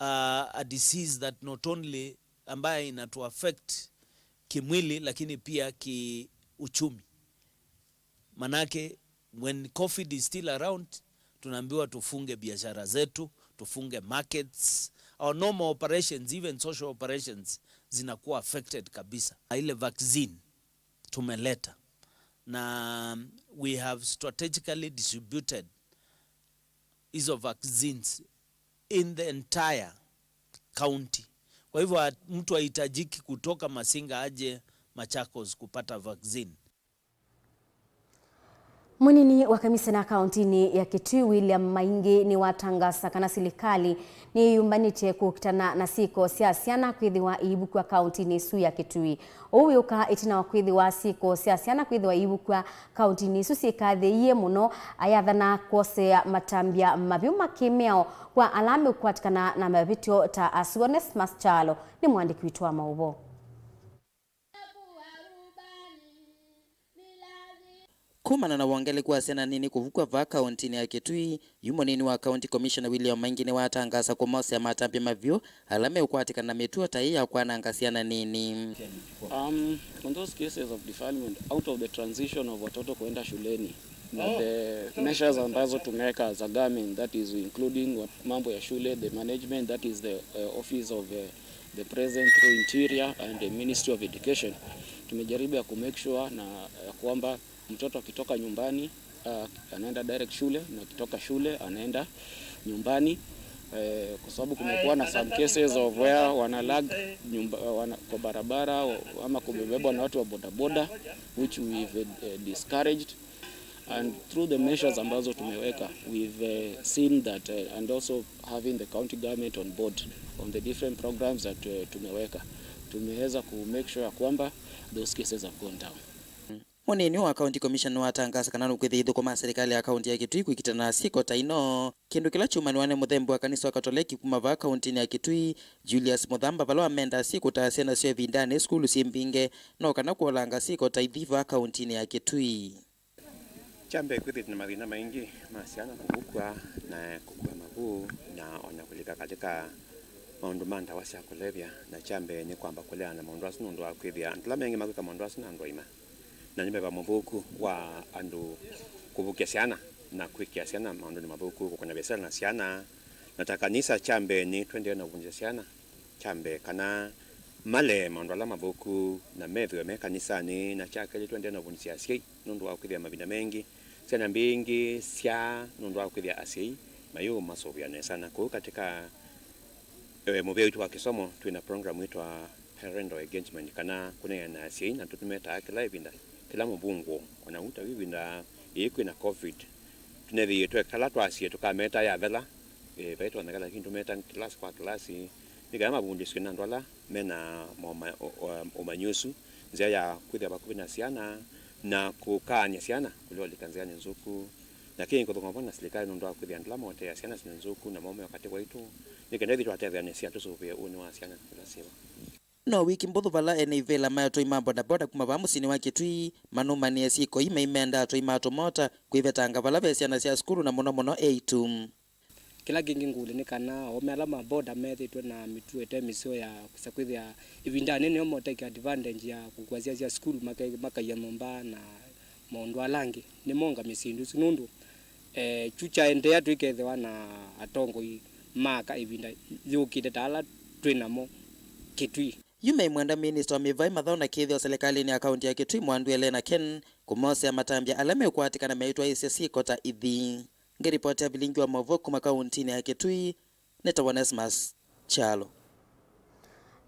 a disease that not only ambaye inatu affect kimwili lakini pia kiuchumi. Manake when COVID is still around tunaambiwa tufunge biashara zetu, tufunge markets, our normal operations, even social operations zinakuwa affected kabisa. Ile vaccine tumeleta na we have strategically distributed hizo vaccines in the entire county. Kwa hivyo mtu hahitajiki kutoka Masinga aje Machakos kupata vaccine. Munini wa kamisa kauntini ya Kitui William Maingi ni watangasa kana serikali ni yumbanite kukitana na siko siasiana kwithiwa ibu kwa kauntini su ya Kitui. Uyuka itina wakwithiwa siko siasiana kwithiwa ibu kwa kauntini su sikathiie muno ayathana kosea matambia mavyuma kimeo kwa alame kwatikana na mabitio ta Asuones Maschalo ni mwandiki witu wa Mauvoo. kumana na wongele kwa sena nini kuvukwa va kaunti ya Kitui yumo nini wa County Commissioner William Maingine watangasa kwa mose ya matambi mavyo alame ukwatika na metuo taiya kwa nangasiana nini. On those cases of defilement out of the transition of watoto kuenda shuleni na the measures ambazo tumeweka as a government, that is including mambo ya shule, the management, that is the office of the president through interior and the Ministry of Education, tumejaribu ya kumake sure na kwamba mtoto akitoka nyumbani anaenda direct shule na akitoka shule anaenda nyumbani, kwa sababu kumekuwa na some cases of where wanalag kwa barabara ama kubebwa na watu wa bodaboda, which we've discouraged. And through the measures ambazo tumeweka, we've seen that and also having the county government on board on the different programs that tumeweka, tumeweza ku make sure kwamba those cases have gone down. Munini wa County Commission watangasa kananu kwithithu kwa serikali ya kaunti ya Kitui kwikitana siko taino kindu kila chumani wane muthembu wa kanisa wa Katoliki kuma va kaunti ya Kitui Julius Muthamba balo amenda siko tasena sio vindane skulu simbinge no kana kuolanga siko taithiva kaunti ya Kitui. Chambe kwithithu na mathina maingi masiana kuvukwa na kukua Mauvoo na onakulika katika maundu manda wasya kulevya na chambe ni kwamba kulea na maundu asu nundu wa kwithia ntila mengi makwika maundu asu na andu aima na nimeba mavuku wa andu kuvukia siana na kwikia siana maundu ni mavuku kukona besela na siana na kanisa chambe ni twende na vunja siana chambe kana male maundu ala mavuku na methwe me kanisa ni na chakeli twende na vunja siai nundu wa kwithia mabinda mengi siana mbingi sia nundu wa kwithia asiai mayo masoviane sana kwa katika Mauvoo itu wa kisomo tuina program itu wa parental engagement kana kuna na asiai na tutumeta kila ibinda kila mubungu ona uta wibinda iko na covid tunethi yetu kala twasie tukameta ya vela baito na kala kintu meta class kwa class ni kama bundi skina ndola mena omanyusu nzia ya kwithia bakubina siana na kukanya siana kulio likanzia nzuku na kinyi kuthonga na serikali ndo kwithia ndala mote ya siana nzuku na maume wakati waitu nikendethi twatethia ni sia tusuvia uni wa siana kila siwa. No wiki mbothu vala enivela mayo toima bodaboda kuma va musini wa Kitui manumanie siko ime imenda toima tomota kuivetanga vala vesiana sia skulu na muno A2 kila kingi ngule ni kana omela maboda methitwe na mituete misio ya kusakwithia ivindane ni omoteka advantage ya kukwazia sia skulu makaya momba na maundu alangi ni monga misindu sinundu chucha endea twikethewa na atongo maka ivinda yukite tala twinamo Kitui. Yume mwenda minister wa mivai mathao na kithio serikali ni akaunti ya Kitui mwandu Elena Ken kumose ya matambia alame ukwatika na meitwa ICC kota ithi. Ngeripoti ya Vilingi wa Mauvoo kuma kaunti ya Kitui neta Onesmus Chalo.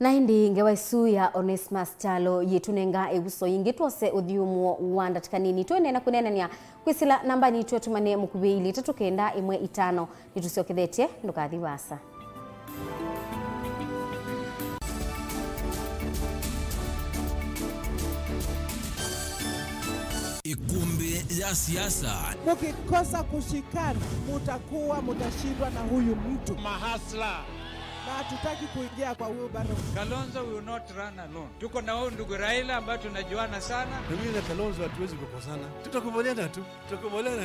Na hindi ngewa isu ya Onesmus Chalo yitunenga eguso yingitwose uthiumuo wanda tikanini twene na kunenania kwisila namba ni tuwe tumane mukubi ili tatukenda imwe itano nitusiokethetie ndukathi wasa. Ikumbi ya siasa. Mukikosa kushikana mutashindwa na huyu mtu mahasla na hatutaki kuingia kwa huyo baro. Kalonzo will not run alone. Tuko na huyu ndugu Raila ambaye tunajuana sana. Mimi na Kalonzo hatuwezi kukosana. Tutakubaliana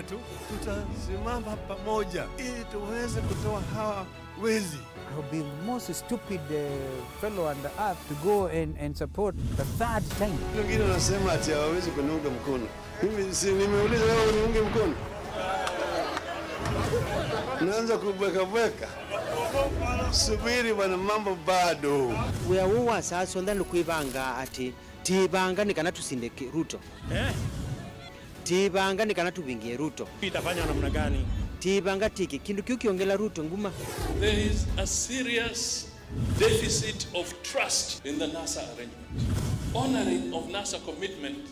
tu. Tutasimama pamoja ili tuweze kutoa hawa wezi. I'll be the most stupid fellow on the earth to go and support the third time. Wengine wanasema ati hawawezi kuniunga mkono. Mimi si nimeuliza wewe uniunge mkono. Naanza kubweka. Subiri bwana, mambo bado. We are who sasa ndani kuivanga ati tibanga ni kana tusindeke Ruto. Tibanga ni kana tubingie Ruto. Itafanya namna gani? Tibanga tiki kindu kiongela Ruto nguma. There is a serious deficit of trust in the NASA arrangement. Honoring of NASA commitment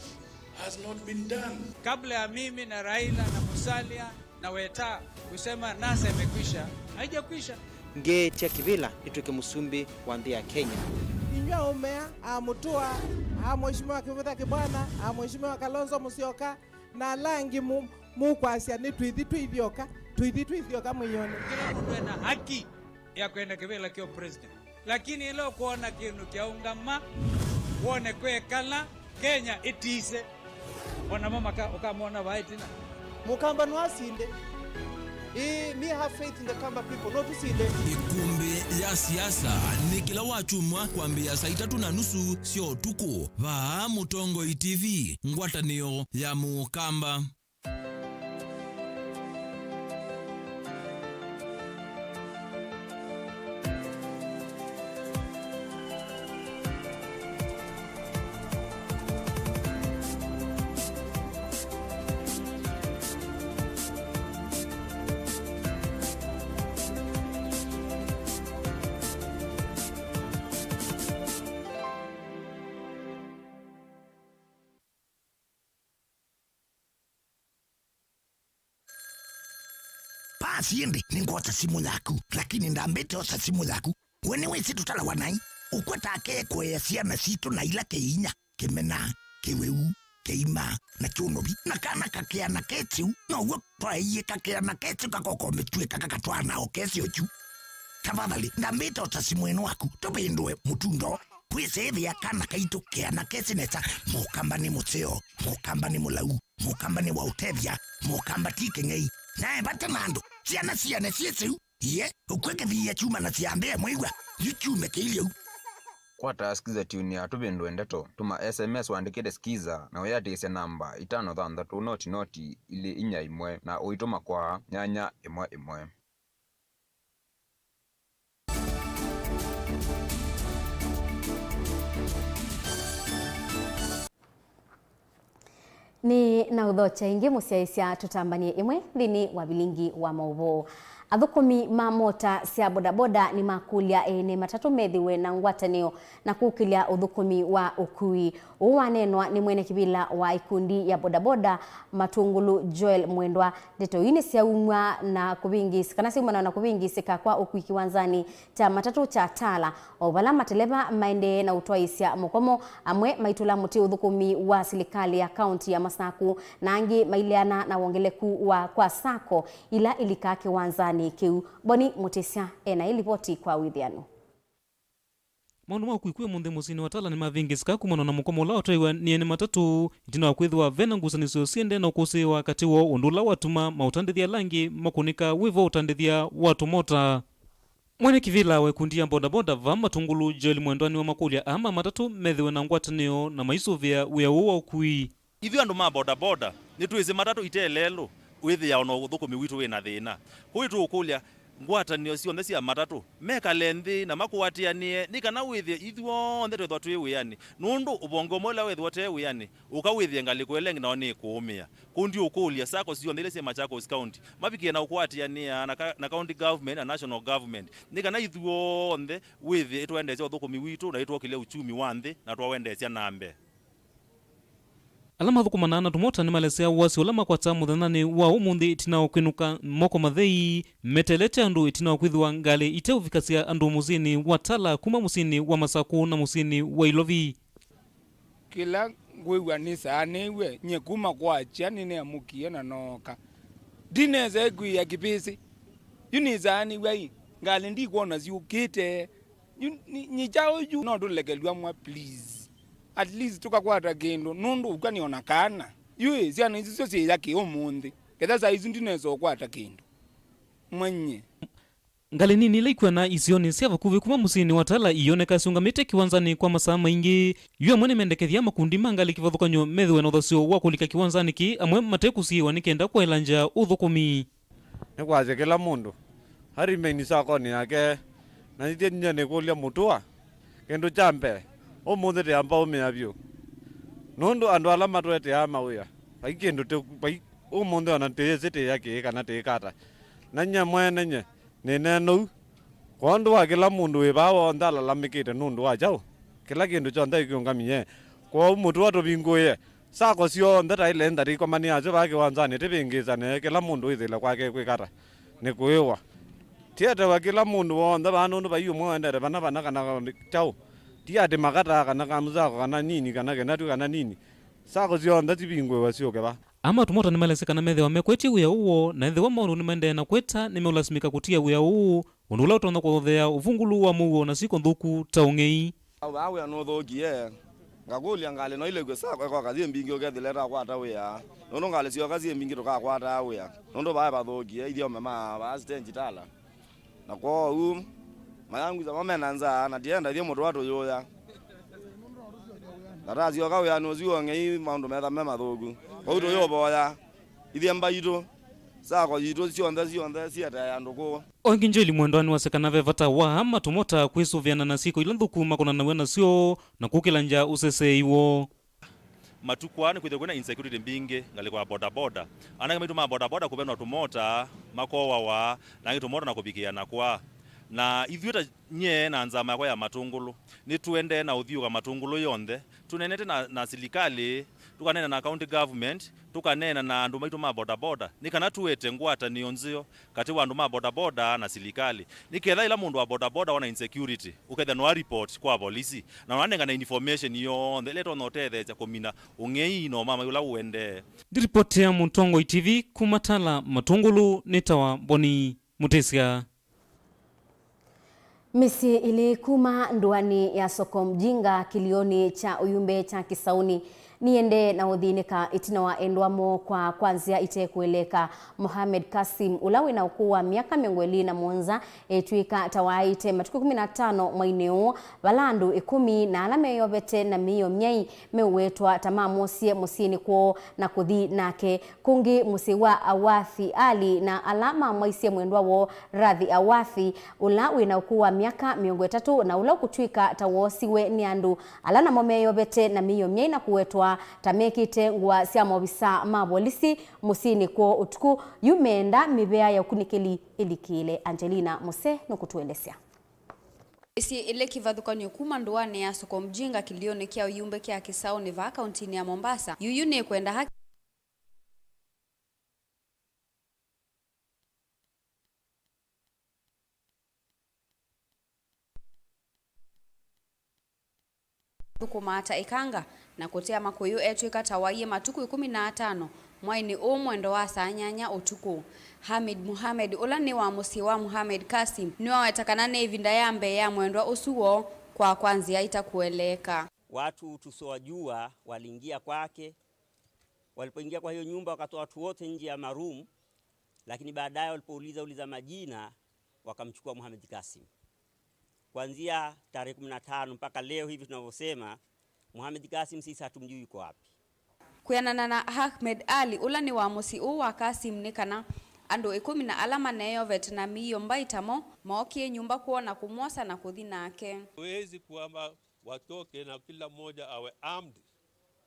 has not been done. Kabla ya mimi na Raila na Musalia na Weta kusema NASA imekwisha, haijakwisha. Ngetia kivila ituke musumbi wa ndhi ya Kenya. Inywa umea amutua mheshimiwa Kivutha Kibwana mheshimiwa Kalonzo Musyoka na langi mukwasia ni twithioka mwinyoni. Kila mtu ana haki ya kwenda kivila kio president, lakini ilo kuona kinu kia ungama wone kwekala Kenya itise Ona mama ukamwona waitina. Mukamba nwasinde. Me have faith in the Kamba people, not to see them. Ikumbi ya siasa ni kila wachumwa kuambia saa 3:30 sio tuko va Mutongo TV ngwatanio ya Mukamba. Siende ningota simu yaku lakini ndambete osa simu yaku wene wesi tutala wanai ukweta ake kwe siana sito na ila keinya kemena keweu keima na chunobi na kana kakea na ketiu na uwe paiye kakea na ketiu kakoko metue kakakatwa na okesi ochu tafadhali ndambete osa simu enu waku topendwe mutundo kwese evi ya kana kaito kea na kesi neta Mukamba ni museo Mukamba ni mulau Mukamba ni wautevya Mukamba tike ngei nae bata mando siana siesu ye ukweke vya chuma na siambea mwigwa yuchume kilio kwa taskiza tuni ya tubendo ndeto tuma SMS waandikire skiza na uyatise namba 533 noti ili inya imwe na uituma kwa nyanya imwe. Ni na udhocha ingi musiaisia tutambanie imwe thini wa Vilingi wa Mauvoo. Athukumi ma mota cia bodaboda ni makulia ene matatu methiwe na ngwatanio na kukilia uthukumi wa ukui. Uwanenwa ni mwene kibila wa ikundi ya bodaboda Matungulu Joel Mwendwa. Deto ini cia umwa na kubingisi kana cia umwa na kubingisika kwa ukui kiwanzani ta matatu cha tala ovala mateleva maende na utwaisia mukomo amwe maitula muti uthukumi wa serikali ya kaunti ya Masaku na angi mailiana na wongeleku wa kwa sako ila ilika kiwanzani kiu Boni Mutesia ena ilipoti kwa withiano. Maundu ma kuikue munthe musini watala ni mavingisika kumana na mukomo la otaiwa ni ene matatu itina wa kwithwa vena ngusaniso siende na ukusi wakati wo undula watuma mautandithia langi makunika wivo utandithia watu mota. Mwene kivila wa ikundi ya bodaboda va Matungulu Joel Mwendwa ni wa makulia ama matatu methiwe na ngwatanio na maisuvia wia uwa ukui. Ithio andu ma bodaboda ni tuize matatu itelelo withi ya ono uthukumi witu wina thina huitu ukulia ngwatanio cionthe cia matatu meka lenthi na makuatianie ni kana withie ithio nthe twithwa twi wiani nundu ubongo mola withwa te wiani ukawithie ngaliko elengi na ni kuumia kundi ukulia sako cionthe ile cia Machakos County mabikie na ukwatiania na county government na national government ni kana ithio nthe withie itwendecia uthukumi witu na itwokile uchumi wa nthi na twawendecia nambe. Alama thukumana na tumota ni malesea wasi ulama kwa tamu dhanani wa umundi itina ukwinuka moko mathei metelete andu itina ukwithwa ngale ite uvikasia andu musini watala kuma musini wa Masaku na musini wa Ilovi. Kila ngwewa ni saaniwe nye kuma kwa chani ne amukie na noka dineze egwi ya kipisi yuni saaniwe ngale ndi kuona ziukite ni chao yu no dulegelwa mwa please at least tukakwata kindu nundu ukaniona kana yue ziana izo cia yake omundi ketha sa izo ndinezo kwata kindu mwenye ngale nini ile ikwana isioni cia vakuvi kuma musini watala ioneka ciungamite kiwanzani kwa masaa maingi yue mwene mendekethia makundi mangali kivathukanyo methiwe na uthasio wa kulika kiwanzani ki amwe matekusiwa nikenda kwelanja uthukumi ni kwaje kila mundu hari meni sakoni yake na nithie nyane kulia mutua kendo chambe omuthi te amba umeavyo nundu andu ala matwete ama wia baikendo te bai omuthi ona te zete yake kana te kata nanya mwene nye nene no kondo wa kila mundu we bawo ndala lamikite nundu wa jao kila kindu chonda ikiungamie kwa mutu watu bingoye sako sio ndata ile ndari kwa mani aje bake wanzani te bingizane kila mundu ithile kwake kwikata ni kuiwa tiete wa kila mundu wonda banundu bayu mwendere bana kana chao tiate makata kana kamza kana nini kana kenatu kana nini sako sio ndati bingwe wasioke ba ama tumota ni maleseka na methe wamekweti uya uo na ethe wa maundu ni mende na kweta ni meulasimika kutia uya uu undula utonda kuthea uvungulu wa muo na siko nthuku taungei awe no thogie ngakulia ngale no ile gwesa kwa kazi mbingi okethileta kwata wia nono ngale sio kazi mbingi toka kwata wia nondo baya bathogie ithio mama bastenji tala na kwa mayangu za mama nanza na dienda thio mundu watu yoya narazi okawia no zio ngei maundu metha mema thogu kwa uto yo boya ithia mbaito sako yito cionthe ciata ya nduku onginjeli mwendwani wasekana vevata wa matumota kwisuviana na siko ila nthukuma kuna nawe nacio na kukilanja useseiwo matukwani kwithe kwina insecurity mbingi ngali kwa boda anake mitu ma boda kuvenwa tumota makowa wa na ngitumota na kubikiana kwa na ithuita nye na nzama kwa ya matungulu ni tuende na uthiuga matungulu yonthe tunenete na serikali tukanena na county government tukanena na andu maitu ma boda nikana tuwete ngwata nionzio kati wa andu ma boda na serikali niketha ila mundu wa boda wana insecurity uketha no report kwa polisi na wanenga na information yonthe leto no tethe kumina ungei no mama yula uende diripoti ya Mutongo TV kumatala matungulu nitawa Boni Mutesia. Misi ilikuma nduani ya soko mjinga kilioni cha uyumbe cha Kisauni niende na uthinika itina wa endwamo kwa kwanzia ite kueleka Mohamed Kasim ulawi na ukuu wa miaka 27 etwika tawaite matuku 15 mwaineo balandu 10 na alame yobete na miyo myai mewetwa tamamosie musini kwao na kuthi nake kungi musiwa Awathi Ali na alama mwaisie mwendwa wo Radhi Awathi ulawi na ukuu wa miaka 30 na ula kutwika tawosiwe ni andu alana mome yobete na miyo myai na kuwetwa tamekite ngwa cia mobisa ma polisi musini kwa utuku yumenda mibea ya kunikeli ilikile. Angelina Mose nukutuelesea. Isi ile kivathukanyo kuma nduane ya soko mjinga kilioni kia uyumbe kia Kisauni va kauntini ya Mombasa yuyune kwenda haki kumata ikanga na kutea makuyu etwika tawaie matuku 15 mwaini mwendo wa sanyanya utuku. Hamid Muhammad ulani wa musiwa Muhammad Kasim ni wawetakanane ivinda yambe ya mwendo usuo kwa kwanzia itakueleka. Watu tusowajua waliingia kwake, walipoingia kwa hiyo nyumba wakatoa watu wote nje ya maroom, lakini baadaye walipouliza majina wakamchukua Muhammad Kasim. Kuanzia tarehe 15 mpaka leo hivi tunavyosema Muhammad Kasim sisi hatumjui yuko wapi. Kuyanana na Ahmed Ali ulani wa musi wa Kasim nikana ando 10 na alama nayo Vietnamio mbaitamo maokie nyumba kuona kumwosa na kuthi nake. Huwezi kuamba watoke na kila mmoja awe armed,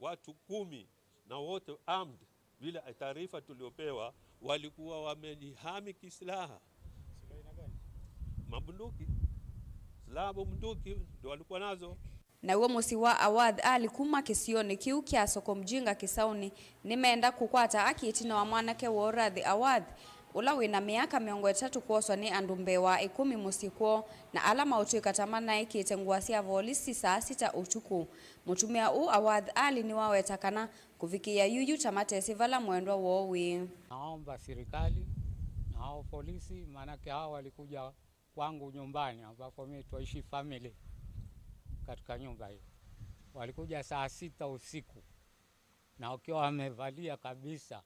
watu 10 na wote armed. Vile taarifa tuliopewa walikuwa wamejihami kislaha, mabunduki, silaha bunduki ndio walikuwa nazo. Na uo musi wa Awadh Ali kuma kisioni kiu kia soko mjinga Kisauni nimeenda kukwata akiitina wa mwanake wa Radhi Awadh ulawi na miaka 3 kuoswa ni andumbe wa 10 musikuo na alama utuika tamana ikite nguasia volisi saa 6 utuku. Mutumia Awadh Ali ni wawetakana kufikia yuyu tamate sivala mwendwa wowi. Naomba serikali na hao polisi, manake hao walikuja kwangu nyumbani ambapo mimi tuishi family katika nyumba hiyo. Walikuja saa 6 usiku na wakiwa wamevalia kabisa,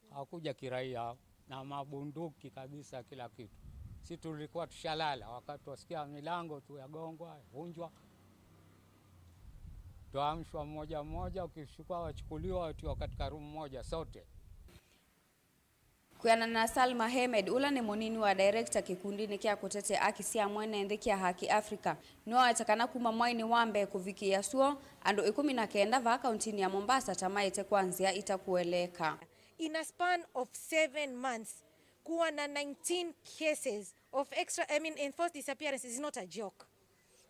hawakuja kiraia na mabunduki kabisa kila kitu. Sisi tulikuwa tushalala wakati wasikia milango tu yagongwa, vunjwa. Tuamshwa mmoja, ukishukua wachukuliwa watu katika room moja sote. Kuyana na Salma Hamed ula ni munini wa director kikundini kia kutete akisia mwene ndikia haki Afrika. Nua watakana kuma mwaini wambe kuvikia suo ando 19 va kauntini ya Mombasa tamaite kwanzia itakueleka. In a span of 7 months, kuwa na 19 cases of enforced disappearance is not a joke.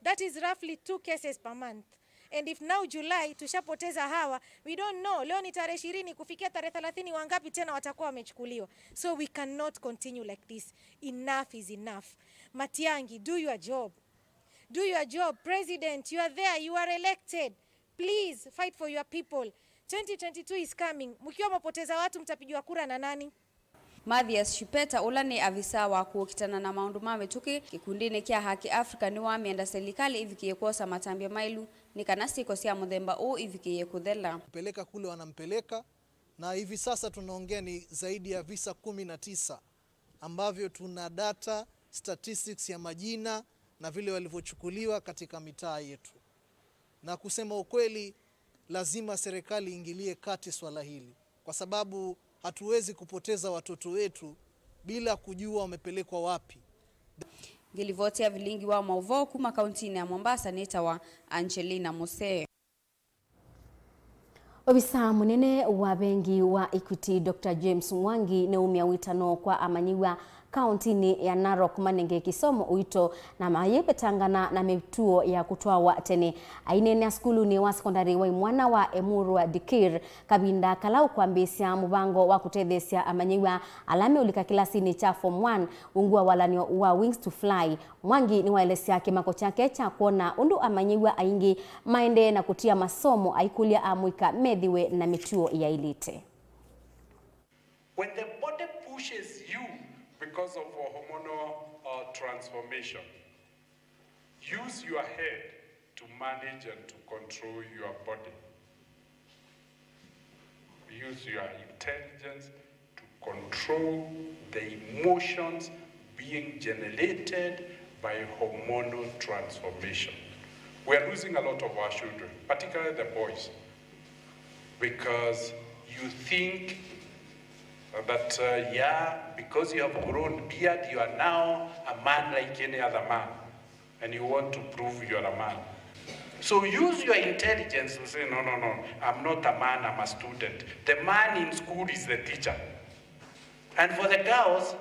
That is roughly 2 cases per month. And if now July tushapoteza hawa, we don't know leo ni tarehe 20 kufikia tarehe 30 wangapi tena watakuwa wamechukuliwa. So we cannot continue like this. Enough is enough. Matiangi, do your job. Do your job. President, you are there, you are elected. Please fight for your people. 2022 is coming. Mkiwa mapoteza watu mtapigiwa kura na nani? Mathias Shipeta ulani avisa wa kuokitana na maundu mame tuki kikundini kia haki Afrika ni wameenda serikali hivi kiekosa matambia mailu ni kana siko cia muthemba u ivikie kuthela. Peleka kule wanampeleka, na hivi sasa tunaongea ni zaidi ya visa 19 ambavyo tuna data statistics ya majina na vile walivyochukuliwa katika mitaa yetu. Na kusema ukweli, lazima serikali ingilie kati swala hili, kwa sababu hatuwezi kupoteza watoto wetu bila kujua wamepelekwa wapi. Ngilivotia Vilingi wa Mauvoo kuma kauntini ya Mombasa, nitawa Angelina Mose. Obisa munene wa bengi wa Equity Dr. James Mwangi ne umia witano kwa amanyiwa kauntini ya Narok Manenge Kisomo uito na mayepetangana na mituo ya kutwawa tene ainene skulu ni wa sekondari wa mwana wa Emuru wa Dikir kabinda kalau kwambisia mubango wa kutethesia amanyiwa alame ulika kilasini cha form 1 ungua walanio wa Wings to Fly. Mwangi ni waelesia kimako chake cha kuona undu amanyiwa aingi maende na kutia masomo aikulia amuika medhiwe na mituo ya elite. When the body pushes you because of a hormonal transformation, use your head to manage and to control your body. Use your intelligence to control the emotions being generated by hormonal transformation. We are losing a lot of our children, particularly the boys, because you think that, because you have grown beard, you are now a man like any other man, and you want to prove you are a man. So use your intelligence to say, no, I'm not a man, I'm a student. The man in school is the teacher. And for the girls,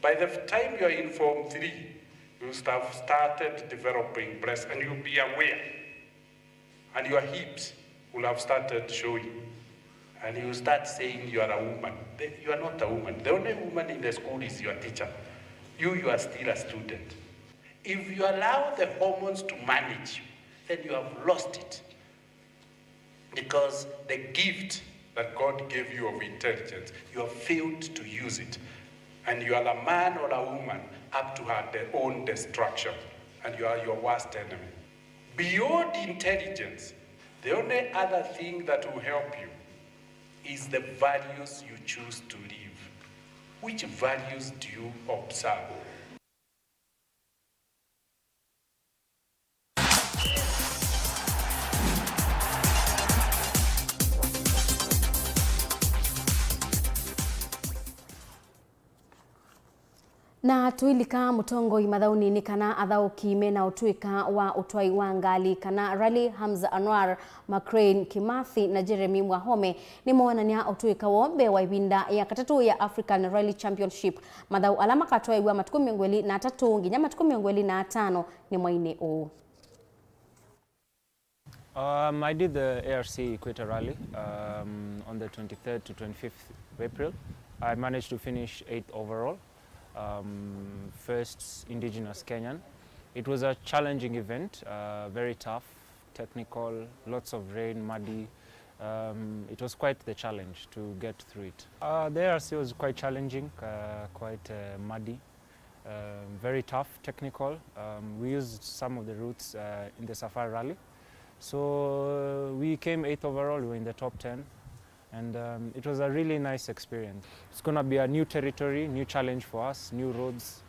by the time you are in Form 3, you have started developing breasts, and you'll be aware, and your hips will have started showing. And you start saying you are a woman. You are not a woman. The only woman in the school is your teacher. You are still a student. If you allow the hormones to manage you, then you have lost it. Because the gift that God gave you of intelligence, you have failed to use it. And you are a man or a woman up to her own destruction. And you are your worst enemy. Beyond intelligence, the only other thing that will help you is the values you choose to live. Which values do you observe? Na tuilika mutongo imathauni ni kana athauki mena utuika wa utwai wa ngali kana Rally Hamza Anwar, Macrain Kimathi na Jeremy Mwahome ni monania utuika wombe wa ibinda ya katatu ya African Rally Championship mathau alama katwai wa matuku 23 nginya matuku 25 ni mwaine u. I did the ARC Equator Rally on the 23rd to 25th April. I managed to finish 8th overall. First indigenous Kenyan. It was a challenging event, very tough, technical, lots of rain, muddy. It was quite the challenge to get through it. The ARC was quite challenging, quite muddy, very tough, technical. We used some of the routes in the Safari Rally. So we came 8th overall, we were in the top 10. And it was a really nice experience. It's going to be a new territory, new challenge for us, new roads.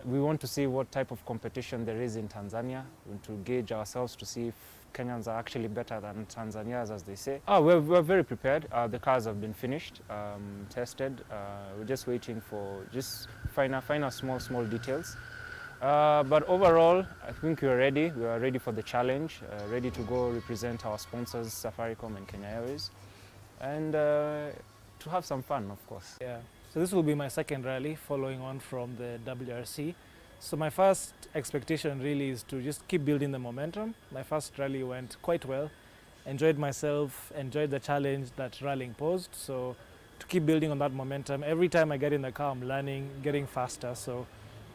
We want to see what type of competition there is in Tanzania. We want to gauge ourselves to see if Kenyans are actually better than Tanzanians, as they say. We're very prepared. The cars have been finished, tested. We're just waiting for just final small details. But overall, I think we are ready. We are ready for the challenge, ready to go represent our sponsors, Safaricom and Kenya Airways, and to have some fun, of course. Yeah. So this will be my second rally following on from the WRC. So my first expectation really is to just keep building the momentum. My first rally went quite well. Enjoyed myself, enjoyed the challenge that rallying posed. So to keep building on that momentum, every time I get in the car, I'm learning, getting faster. So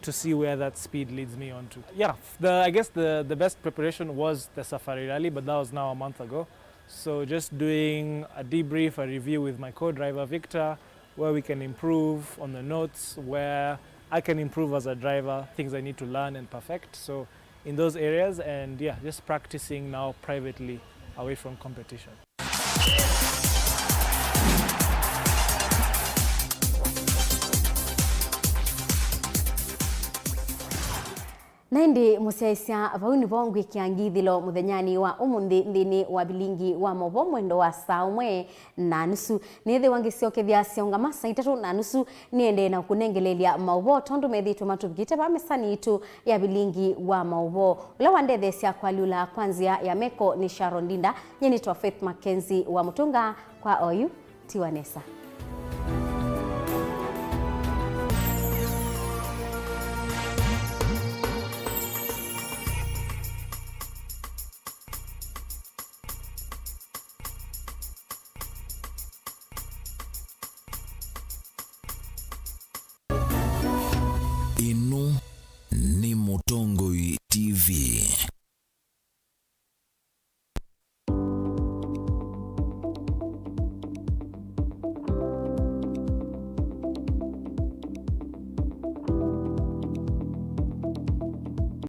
to see where that speed leads me on to. Yeah, I guess the best preparation was the Safari Rally, but that was now a month ago. So just doing a debrief, a review with my co-driver Victor, where we can improve on the notes, where I can improve as a driver, things I need to learn and perfect. So in those areas, and yeah, just practicing now privately away from competition. Naindi musiaisia vauni vongu kiangithilo muthenyani wa umundi ndini wa Vilingi wa Mauvoo mwendo wa saa 1:30 nithi wangiciokethia ciongama saa 3:30 niende na kunengelelia Mauvoo tondu methitwe matubikite ba mesani itu ya Vilingi wa Mauvoo ula wandethecia kwalula kwanzia ya meko ni Sharon Dinda nyeni twa Faith Mackenzie wa Mutunga kwa oyu Tiwanesa.